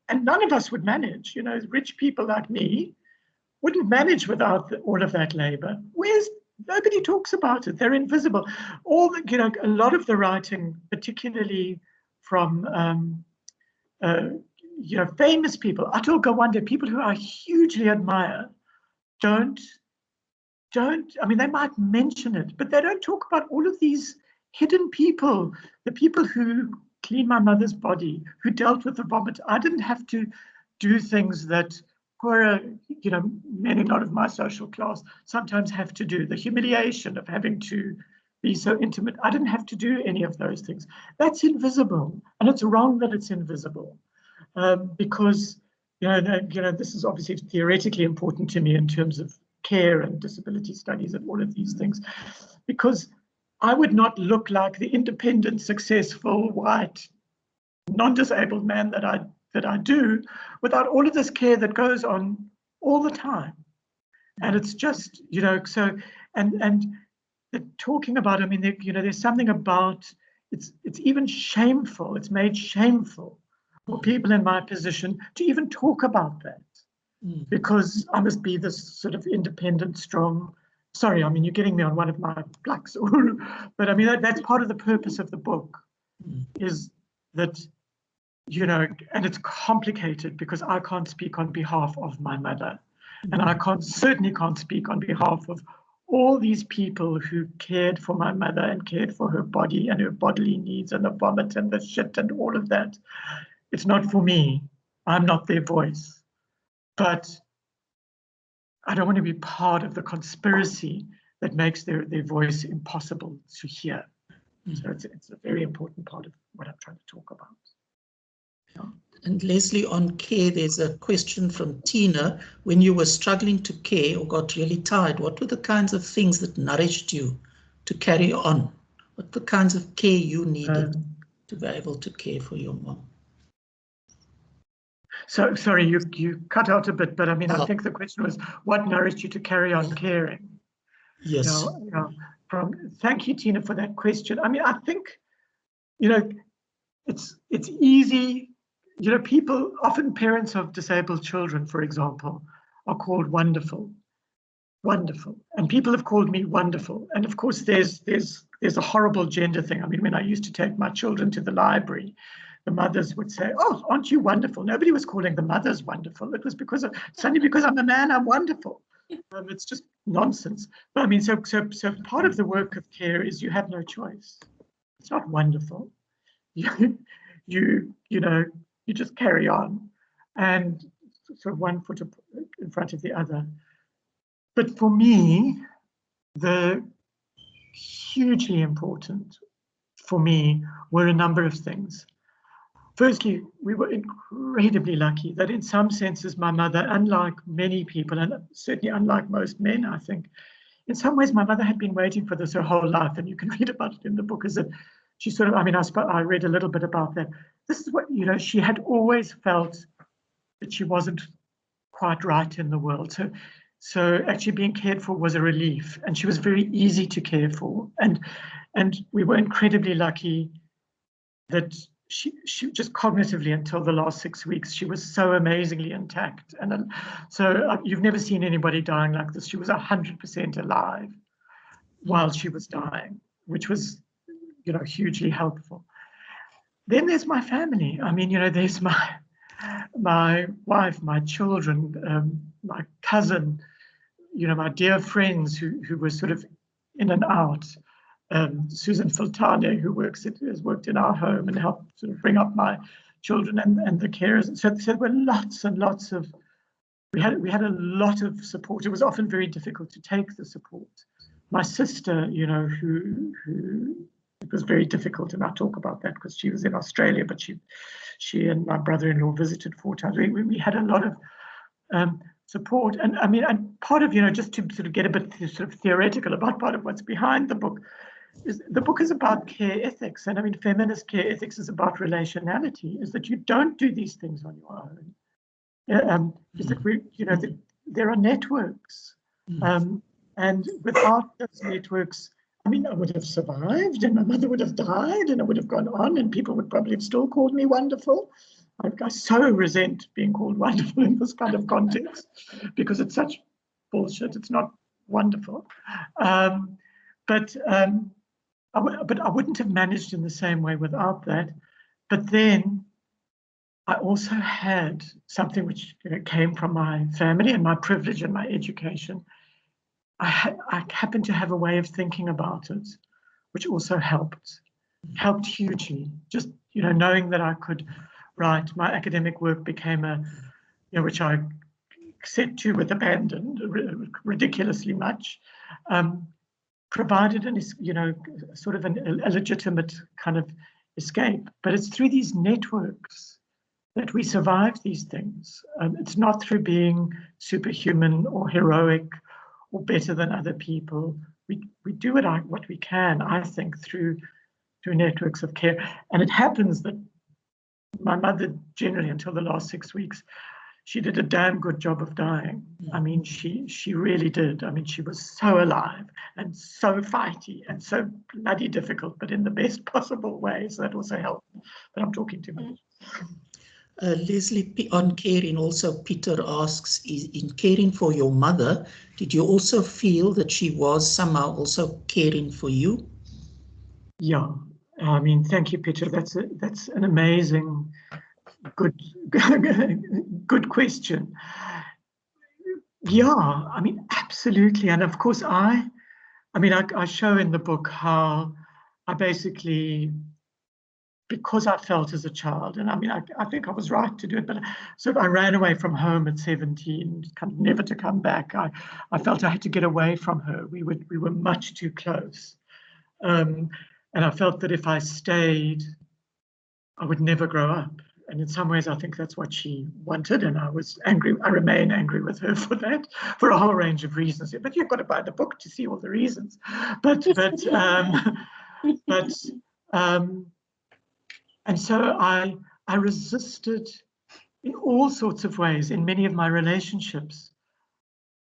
and none of us would manage. Rich people like me wouldn't manage without all of that labor. Nobody talks about it. They're invisible. A lot of the writing, particularly from famous people, Atul Gawande, people who I hugely admire, don't, I mean, they might mention it, but they don't talk about all of these hidden people, the people who cleaned my mother's body, who dealt with the vomit. I didn't have to do things that poorer, men not of my social class sometimes have to do. The humiliation of having to be so intimate. I didn't have to do any of those things. That's invisible, and it's wrong that it's invisible, because this is obviously theoretically important to me in terms of care and disability studies and all of these things, because I would not look like the independent, successful, white, non-disabled man that I do without all of this care that goes on all the time. And it's just, so, and talking about, I mean, there's something about, it's even shameful, it's made shameful for people in my position to even talk about that, because I must be this sort of independent, strong, sorry, I mean, you're getting me on one of my plucks, but I mean, that's part of the purpose of the book, is that, and it's complicated because I can't speak on behalf of my mother, and I certainly can't speak on behalf of all these people who cared for my mother and cared for her body and her bodily needs and the vomit and the shit and all of that. It's not for me. I'm not their voice. But I don't want to be part of the conspiracy that makes their voice impossible to hear. So it's a very important part of what I'm trying to talk about. Yeah. And Leslie, on care, there's a question from Tina. When you were struggling to care or got really tired, what were the kinds of things that nourished you to carry on? What the kinds of care you needed to be able to care for your mom? So sorry, you cut out a bit, but I mean, I think the question was, what nourished you to carry on caring? Yes. Thank you, Tina, for that question. I mean, I think, it's easy. People, often parents of disabled children, for example, are called wonderful, and people have called me wonderful. And of course, there's a horrible gender thing. I mean, when I used to take my children to the library, the mothers would say, "Oh, aren't you wonderful?" Nobody was calling the mothers wonderful. It was suddenly because I'm a man, I'm wonderful. It's just nonsense. But I mean, so part of the work of care is you have no choice. It's not wonderful. You just carry on, and sort of one foot in front of the other. But for me, the hugely important for me were a number of things. Firstly, we were incredibly lucky that in some senses my mother, unlike many people, and certainly unlike most men, I think, in some ways my mother had been waiting for this her whole life, and you can read about it in the book, is that she sort of, I mean, I read a little bit about that. This is what, she had always felt that she wasn't quite right in the world. So actually being cared for was a relief, and she was very easy to care for. And we were incredibly lucky that she just cognitively, until the last 6 weeks, she was so amazingly intact. And so you've never seen anybody dying like this. She was 100% alive while she was dying, which was, hugely helpful. Then there's my family. I mean, there's my wife, my children, my cousin, my dear friends who were sort of in and out. Susan Fultane, who has worked in our home and helped sort of bring up my children and the carers. So there were lots and lots of, we had a lot of support. It was often very difficult to take the support. My sister, you know, who it was very difficult, and I talk about that because she was in Australia, but she and my brother-in-law visited 4 times. We had a lot of support, and I mean, and part of, you know, just to sort of get a bit sort of theoretical about part of what's behind the book, is the book is about care ethics, and I mean, feminist care ethics is about relationality. Is that you don't do these things on your own. Is that we, you know, that there are networks, and without those networks, I mean, I would have survived, and my mother would have died, and I would have gone on, and people would probably have still called me wonderful. I so resent being called wonderful in this kind of context because it's such bullshit. It's not wonderful. But I wouldn't have managed in the same way without that. But then I also had something which, you know, came from my family and my privilege and my education. I happened to have a way of thinking about it, which also helped hugely. Just, you know, knowing that I could write. My academic work became a, you know, which I set to with abandon ridiculously much, provided an, you know, sort of a legitimate kind of escape. But it's through these networks that we survive these things. It's not through being superhuman or heroic or better than other people. We do what we can, I think, through networks of care. And it happens that my mother, generally until the last 6 weeks, she did a damn good job of dying. I mean, she really did. I mean, she was so alive and so fighty and so bloody difficult, but in the best possible way. So that also helped. But I'm talking too much. Leslie, on caring, also Peter asks, in caring for your mother, did you also feel that she was somehow also caring for you? Yeah, I mean, thank you, Peter. That's an amazing, good question. Yeah, I mean, absolutely. And of course, I show in the book how I basically, because I felt as a child, and I mean, I think I was right to do it, but so I ran away from home at 17, kind of never to come back. I felt I had to get away from her. We were much too close. And I felt that if I stayed, I would never grow up. And in some ways, I think that's what she wanted. And I was angry. I remain angry with her for that, for a whole range of reasons. But you've got to buy the book to see all the reasons. And so I resisted in all sorts of ways. In many of my relationships,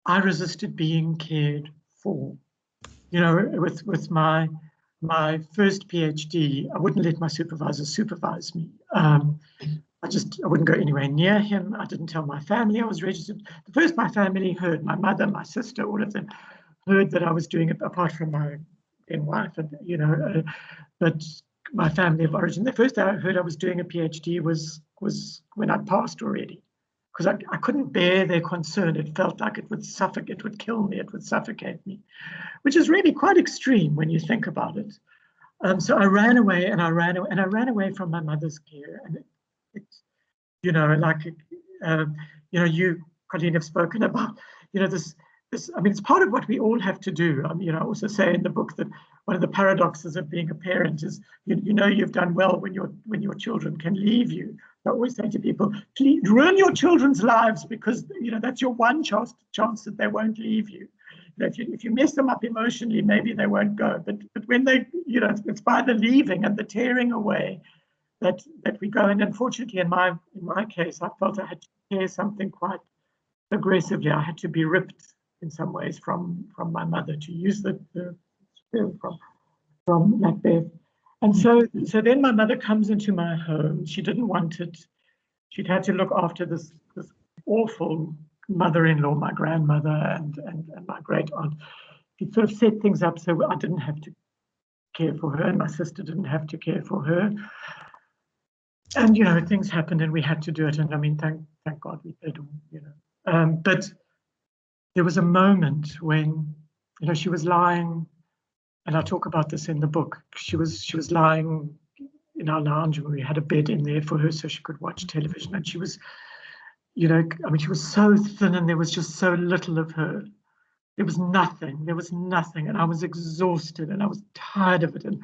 I resisted being cared for. You know, with my first PhD, I wouldn't let my supervisor supervise me. I wouldn't go anywhere near him. I didn't tell my family I was registered. The first my family heard, my mother, my sister, all of them heard that I was doing it, apart from my then wife, and you know, but my family of origin. The first I heard I was doing a PhD was when I passed already, because I couldn't bear their concern. It felt like it would suffocate, it would kill me, it would suffocate me, which is really quite extreme when you think about it. So I ran away, and I ran away from my mother's care, and it's, you know, like, you know, you, Colleen, have spoken about, you know, this. I mean, it's part of what we all have to do. You know, I also say in the book that one of the paradoxes of being a parent is, you know, you've done well when your children can leave you. I always say to people, please ruin your children's lives, because, you know, that's your one chance that they won't leave you. You know, if you mess them up emotionally, maybe they won't go. But when they, you know, it's by the leaving and the tearing away that we go. And unfortunately, in my case, I felt I had to tear something quite aggressively. I had to be ripped in some ways from my mother, to use the from Macbeth. And so then my mother comes into my home. She didn't want it. She'd had to look after this awful mother-in-law, my grandmother, and my great aunt. She'd sort of set things up so I didn't have to care for her, and my sister didn't have to care for her. And, you know, things happened and we had to do it. And I mean, thank God we did, you know. But there was a moment when, you know, she was lying and I talk about this in the book. She was lying in our lounge, and we had a bed in there for her so she could watch television. And she was, you know, I mean, she was so thin, and there was just so little of her. There was nothing. There was nothing, and I was exhausted, and I was tired of it. And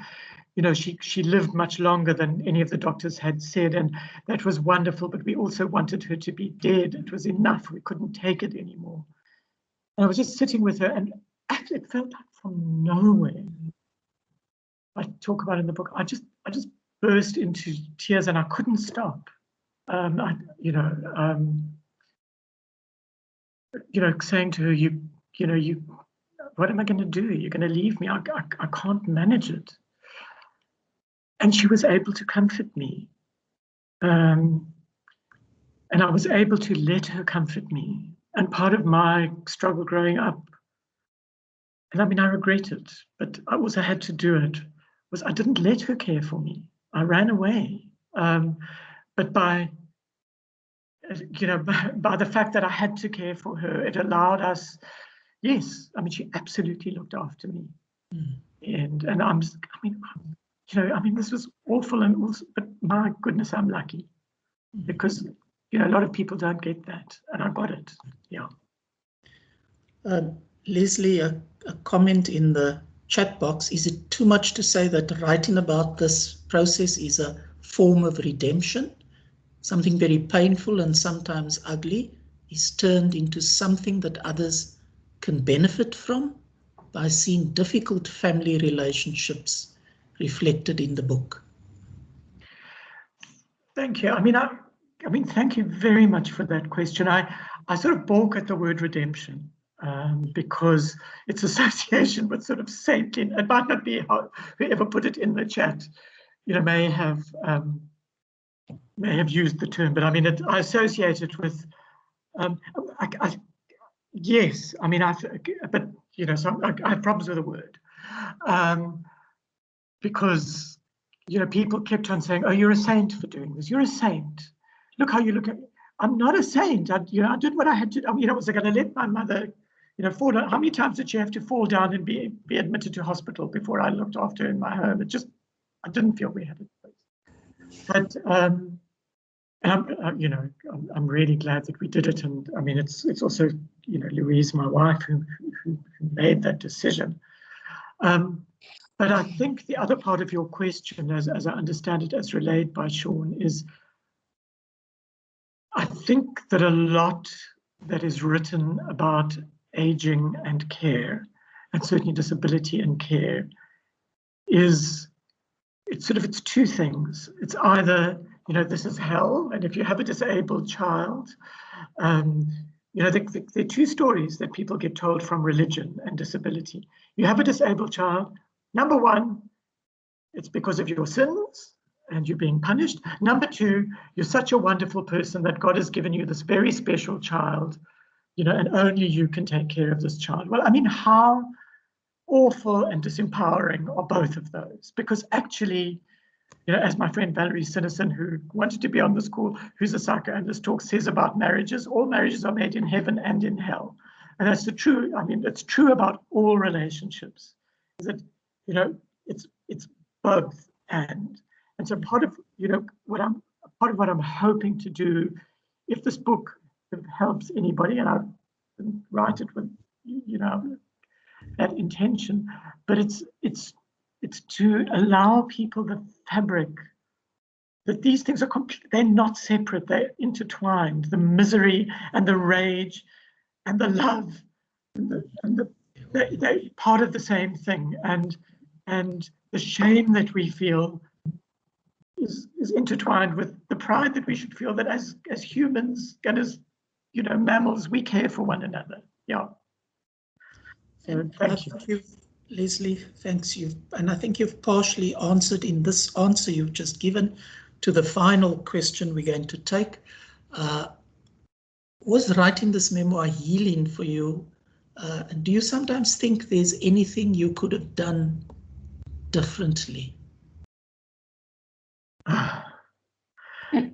you know, she lived much longer than any of the doctors had said, and that was wonderful. But we also wanted her to be dead. It was enough. We couldn't take it anymore. And I was just sitting with her, and actually, it felt like from nowhere. I talk about it in the book. I just burst into tears, and I couldn't stop. Saying to her, what am I going to do? You're going to leave me? I can't manage it. And she was able to comfort me. And I was able to let her comfort me. And part of my struggle growing up, and I mean, I regret it, but I also had to do it, was I didn't let her care for me. I ran away. But by the fact that I had to care for her, it allowed us, yes, I mean, she absolutely looked after me. And this was awful, and also, but my goodness, I'm lucky, because a lot of people don't get that, and I got it. Yeah. Leslie, a comment in the chat box: is it too much to say that writing about this process is a form of redemption? Something very painful and sometimes ugly is turned into something that others can benefit from by seeing difficult family relationships reflected in the book. Thank you. I mean, thank you very much for that question. I sort of balk at the word redemption because its association with sort of saintly. It might not be how whoever put it in the chat, may have used the term, but I mean, I associate it with. Yes, I mean, but so I have problems with the word because people kept on saying, "Oh, you're a saint for doing this. You're a saint. Look how you look at me." I'm not a saint. I did what I had to. Was I going to let my mother, fall down? How many times did she have to fall down and be admitted to hospital before I looked after her in my home? I didn't feel we had it. But I'm really glad that we did it, and I mean, it's also Louise, my wife, who made that decision. But I think the other part of your question, as I understand it, as relayed by Sean, is I think that a lot that is written about aging and care, and certainly disability and care, it's two things. It's either this is hell, and if you have a disabled child, there are two stories that people get told from religion and disability. You have a disabled child. Number one, it's because of your sins and you're being punished. Number two, you're such a wonderful person that God has given you this very special child, and only you can take care of this child. Well, I mean, how awful and disempowering are both of those? Because actually, as my friend Valerie Sinison, who wanted to be on this call, who's a psychoanalyst, says about marriages, all marriages are made in heaven and in hell. And that's it's true about all relationships, is that, it's both and so part of, what I'm hoping to do, if this book helps anybody, and I didn't write it with, that intention, but it's to allow people the fabric that these things they're not separate, they're intertwined. The misery and the rage and the love they're part of the same thing, and the shame that we feel is intertwined with the pride that we should feel that as humans and as mammals, we care for one another. Yeah. So thank you. Leslie, thanks you. And I think you've partially answered in this answer you've just given to the final question we're going to take. Was writing this memoir healing for you? And do you sometimes think there's anything you could have done differently?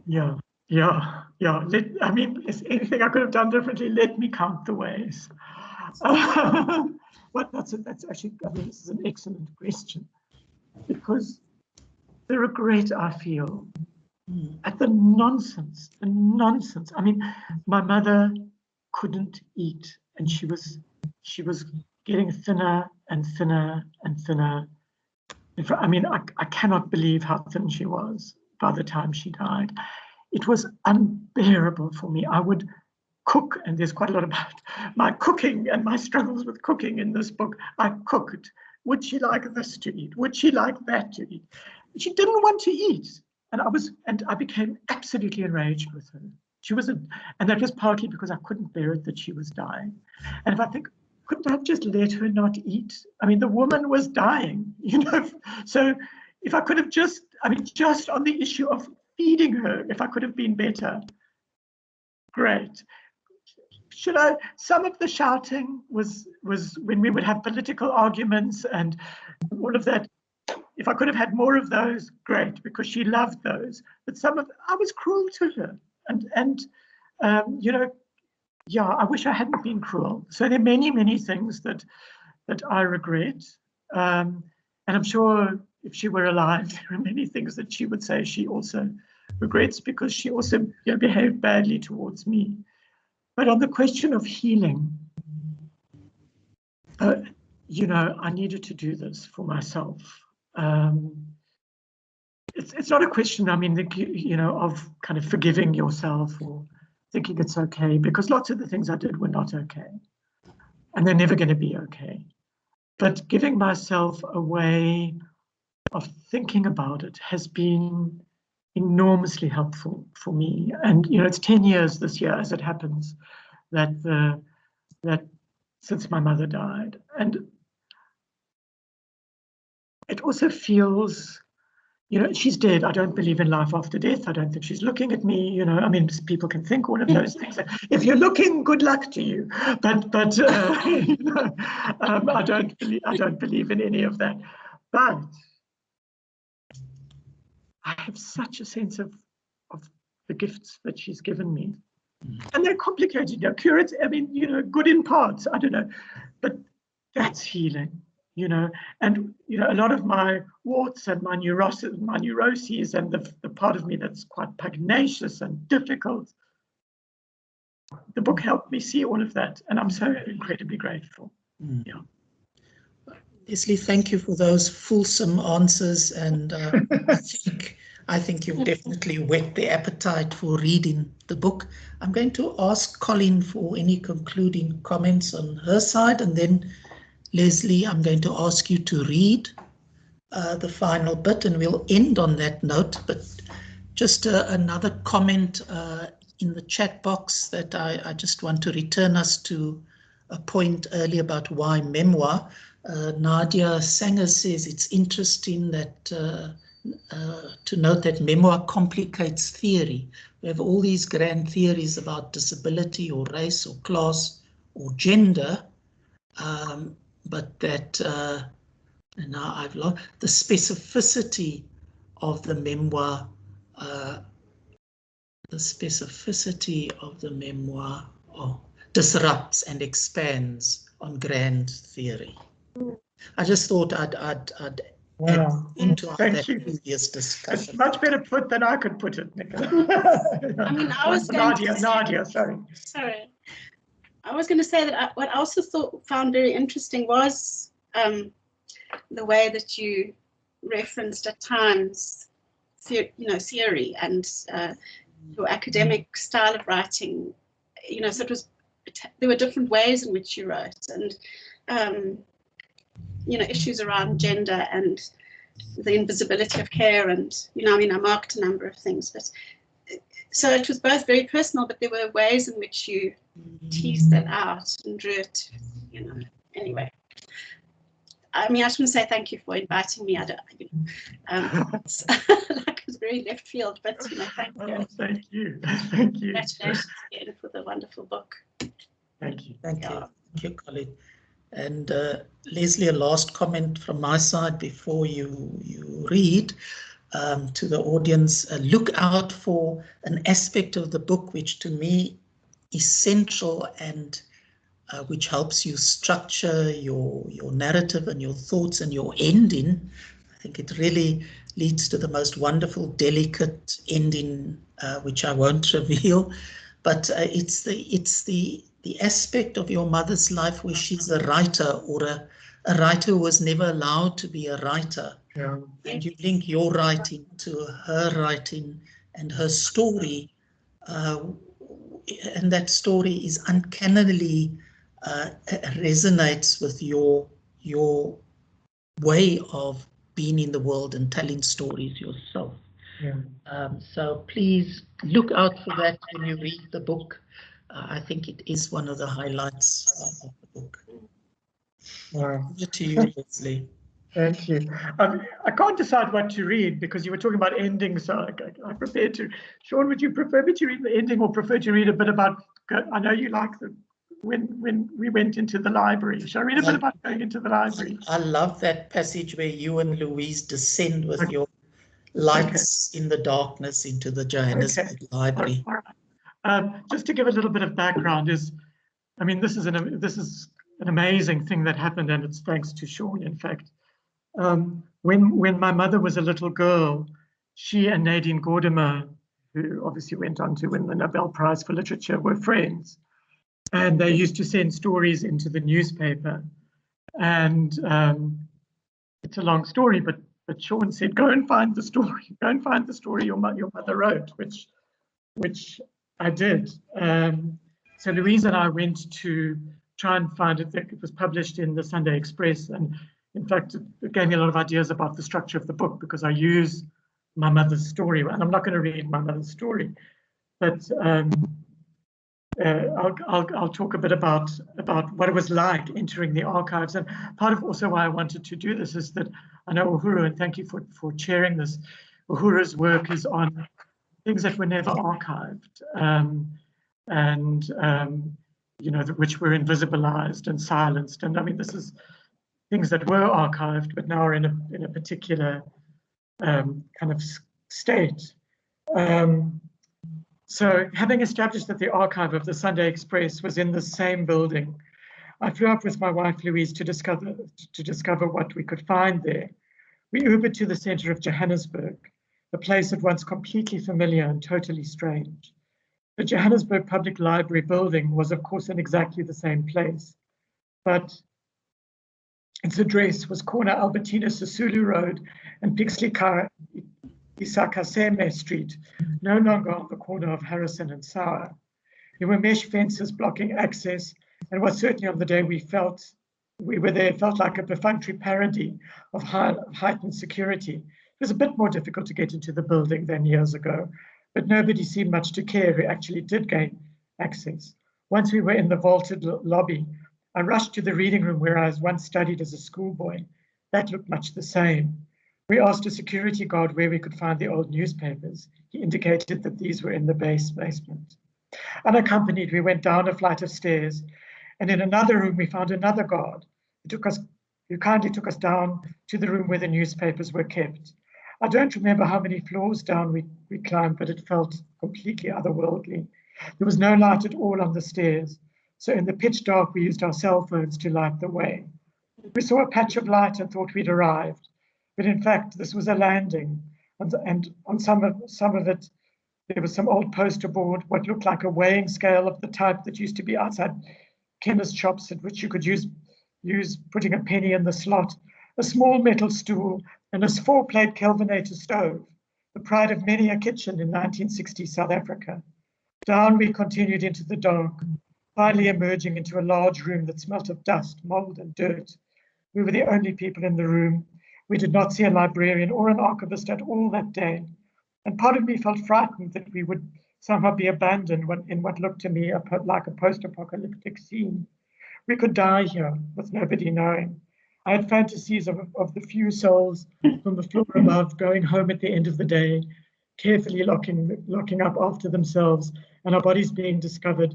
Yeah. I mean, is anything I could have done differently? Let me count the ways. Well, that's actually, I mean, this is an excellent question, because the regret I feel at the nonsense. I mean, my mother couldn't eat, and she was getting thinner and thinner and thinner. I mean, I cannot believe how thin she was by the time she died. It was unbearable for me. I would cook, and there's quite a lot about my cooking and my struggles with cooking in this book. I cooked. Would she like this to eat? Would she like that to eat? She didn't want to eat. And I became absolutely enraged with her. She wasn't, and that was partly because I couldn't bear it that she was dying. And if I think, couldn't I have just let her not eat? I mean, the woman was dying, you know. So if I could have just, I mean, just on the issue of feeding her, if I could have been better, great. Some of the shouting was when we would have political arguments and all of that. If I could have had more of those, great, because she loved those. But I was cruel to her, and you know, yeah, I wish I hadn't been cruel. So there are many things that I regret, and I'm sure if she were alive, there are many things that she would say she also regrets, because she also behaved badly towards me. But on the question of healing, you know, I needed to do this for myself. It's not a question, I mean, you know, of kind of forgiving yourself or thinking it's okay, because lots of the things I did were not okay, and they're never going to be okay. But giving myself a way of thinking about it has been enormously helpful for me. And you know, it's 10 years this year, as it happens, that since my mother died, and it also feels, you know, she's dead. I don't believe in life after death. I don't think she's looking at me. You know, I mean, people can think all of those things. If you're looking, good luck to you. But you know, I don't believe in any of that. But I have such a sense of the gifts that she's given me, and they're complicated. You know, curative. I mean, you know, good in parts. I don't know, but that's healing. You know, and you know, a lot of my warts and my neuroses and the part of me that's quite pugnacious and difficult, the book helped me see all of that, and I'm so incredibly grateful. Yeah. Leslie, thank you for those fulsome answers, and I think you've definitely whet the appetite for reading the book. I'm going to ask Colleen for any concluding comments on her side, and then Leslie, I'm going to ask you to read the final bit, and we'll end on that note. But just another comment in the chat box that I just want to return us to a point earlier about why memoir. Nadia Sanger says it's interesting that to note that memoir complicates theory. We have all these grand theories about disability or race or class or gender, but that and now I've lost the specificity of the memoir. Disrupts and expands on grand theory. I just thought I'd add into our previous discussion. It's much better put than I could put it, Nicola. I mean, I was Nadia, sorry. Sorry. I was going to say that what I also found very interesting was the way that you referenced at times, theory and your academic style of writing. You know, so there were different ways in which you wrote, and you know, issues around gender and the invisibility of care, and you know, I mean, I marked a number of things, but so it was both very personal, but there were ways in which you teased that out and drew it, you know. Anyway, I mean, I just want to say thank you for inviting me. I don't, you know, like it's very left field, but you know, thank you. Oh, thank you. Thank you. Congratulations again for the wonderful book. Thank you. Thank you, Colleen. And Leslie, a last comment from my side before you read to the audience. Look out for an aspect of the book which to me is central and which helps you structure your narrative and your thoughts and your ending. I think it really leads to the most wonderful, delicate ending, which I won't reveal. But it's the aspect of your mother's life where she's a writer, or a writer who was never allowed to be a writer. Yeah. And you link your writing to her writing and her story, and that story is uncannily resonates with your way of being in the world and telling stories yourself. Yeah. So please look out for that when you read the book. I think it is one of the highlights of the book. Wow. Over to you, Leslie. Thank you. I can't decide what to read because you were talking about endings, so I prepared to. Sean, would you prefer me to read the ending or prefer to read a bit about? I know you like when we went into the library. Shall I read a bit about going into the library? I love that passage where you and Louise descend with your lights in the darkness into the Johannesburg Library. All right. Just to give a little bit of background, I mean, this is an amazing thing that happened, and it's thanks to Sean, in fact. When my mother was a little girl, she and Nadine Gordimer, who obviously went on to win the Nobel Prize for Literature, were friends. And they used to send stories into the newspaper. And it's a long story, but Sean said, go and find the story. Go and find the story your mother wrote, which I did. So Louise and I went to try and find it. It was published in the Sunday Express. And in fact, it gave me a lot of ideas about the structure of the book because I use my mother's story. And I'm not going to read my mother's story, but I'll talk a bit about what it was like entering the archives. And part of also why I wanted to do this is that I know Uhuru, and thank you for chairing this. Uhuru's work is on things that were never archived, you know, which were invisibilized and silenced. And I mean, this is things that were archived, but now are in a particular kind of state. So having established that the archive of the Sunday Express was in the same building, I flew up with my wife Louise to discover what we could find there. We Ubered to the center of Johannesburg, a place at once completely familiar and totally strange. The Johannesburg Public Library building was, of course, in exactly the same place, but its address was corner Albertina Sisulu Road and Pixley Isakaseme Street, no longer on the corner of Harrison and Sauer. There were mesh fences blocking access, and what certainly on the day we were there felt like a perfunctory parody of heightened security. It was a bit more difficult to get into the building than years ago, but nobody seemed much to care who actually did gain access. Once we were in the vaulted lobby, I rushed to the reading room where I was once studied as a schoolboy. That looked much the same. We asked a security guard where we could find the old newspapers. He indicated that these were in the basement. Unaccompanied, we went down a flight of stairs, and in another room we found another guard who kindly took us down to the room where the newspapers were kept. I don't remember how many floors down we climbed, but it felt completely otherworldly. There was no light at all on the stairs, so in the pitch dark we used our cell phones to light the way. We saw a patch of light and thought we'd arrived, but in fact this was a landing, and on some of it there was some old poster board, what looked like a weighing scale of the type that used to be outside chemist shops, at which you could use putting a penny in the slot, a small metal stool, and a 4-plate Kelvinator stove, the pride of many a kitchen in 1960 South Africa. Down we continued into the dark, finally emerging into a large room that smelt of dust, mold, and dirt. We were the only people in the room. We did not see a librarian or an archivist at all that day, and part of me felt frightened that we would somehow be abandoned in what looked to me like a post-apocalyptic scene. We could die here with nobody knowing. I had fantasies of the few souls from the floor above going home at the end of the day, carefully locking up after themselves, and our bodies being discovered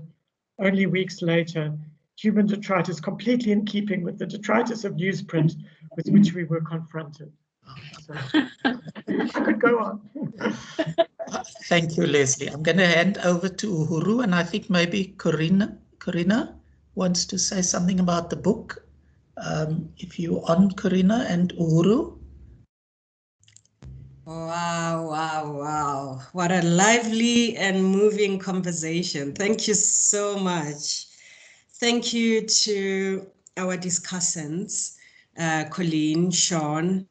only weeks later, human detritus completely in keeping with the detritus of newsprint with which we were confronted. So, I could go on. Thank you, Leslie. I'm going to hand over to Uhuru, and I think maybe Corinna wants to say something about the book. If you're on, Corina and Uhuru. Wow, wow, wow. What a lively and moving conversation. Thank you so much. Thank you to our discussants, Colleen, Sean.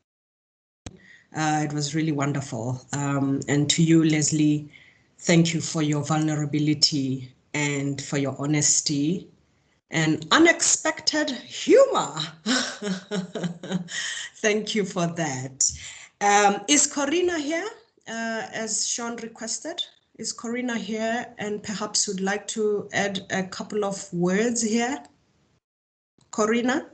It was really wonderful. And to you, Leslie, thank you for your vulnerability and for your honesty and unexpected humor. Thank you for that. Is Corina here, as Sean requested? Is Corina here and perhaps would like to add a couple of words here? Corina?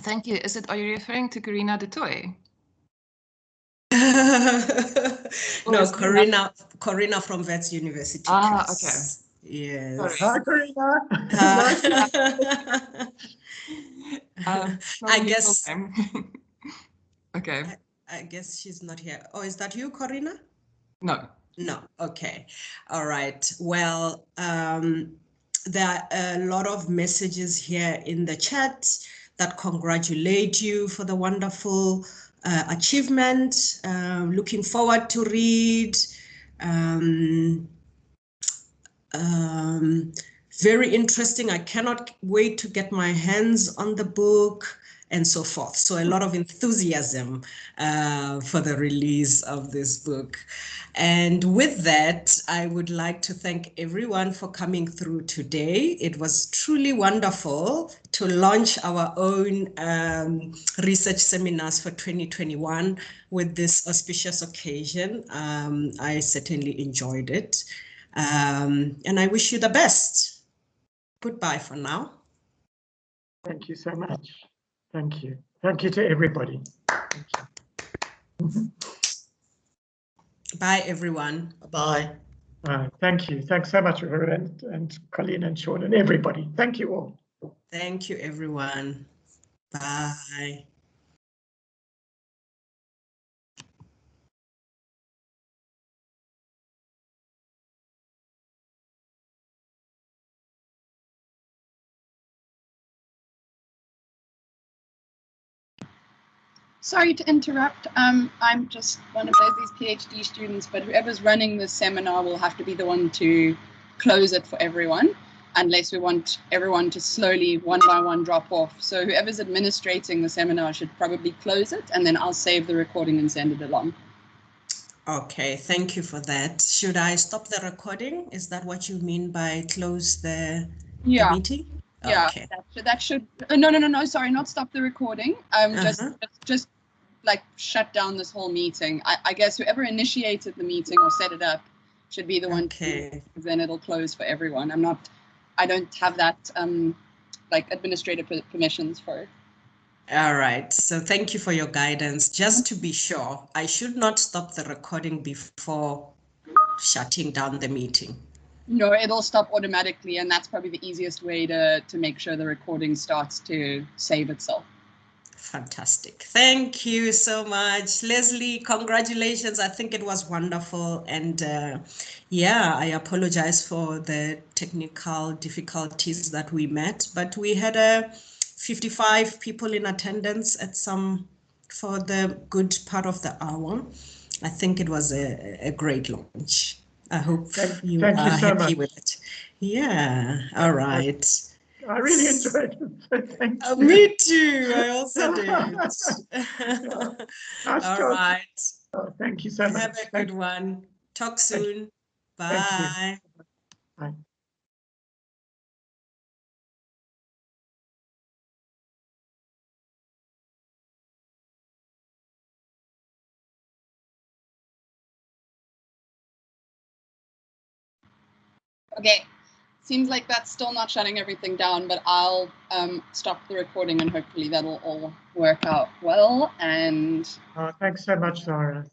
Thank you. Are you referring to Corina de Toy? No, Corina from Wits University. Ah, Press. okay. Yes. Sorry. Hi, Corina. I guess. Okay. I guess she's not here. Oh, is that you, Corina? No. No. Okay. All right. Well, there are a lot of messages here in the chat that congratulate you for the wonderful achievement. Looking forward to read. Very interesting. I cannot wait to get my hands on the book and so forth. So a lot of enthusiasm for the release of this book. And with that, I would like to thank everyone for coming through today. It was truly wonderful to launch our own research seminars for 2021 with this auspicious occasion. I certainly enjoyed it. And I wish you the best. Goodbye for now. Thank you so much. Thank you. Thank you to everybody. Thank you. Bye, everyone. Bye. Thank you. Thanks so much, Uhuru and Colleen and Sean and everybody. Thank you all. Thank you, everyone. Bye. Sorry to interrupt. I'm just one of these PhD students, but whoever's running this seminar will have to be the one to close it for everyone, unless we want everyone to slowly, one by one, drop off. So whoever's administrating the seminar should probably close it, and then I'll save the recording and send it along. Okay, thank you for that. Should I stop the recording? Is that what you mean by close the meeting? Yeah, okay. that should, no, sorry, not stop the recording. Just like shut down this whole meeting. I guess whoever initiated the meeting or set it up should be the one to, then it'll close for everyone. I don't have that like administrative permissions for it. All right, so thank you for your guidance. Just to be sure, I should not stop the recording before shutting down the meeting. No, it'll stop automatically, and that's probably the easiest way to make sure the recording starts to save itself. Fantastic. Thank you so much, Leslie. Congratulations. I think it was wonderful. And yeah, I apologize for the technical difficulties that we met, but we had 55 people in attendance for the good part of the hour. I think it was a great launch. I hope you are happy with it. Yeah. All right. I really enjoyed it. So thank you. Me too. I also did. Nice All job. right. Oh, thank you so much. Have a good one. Talk soon. Bye. Bye. Okay, seems like that's still not shutting everything down, but I'll stop the recording and hopefully that'll all work out well. And thanks so much, Zara.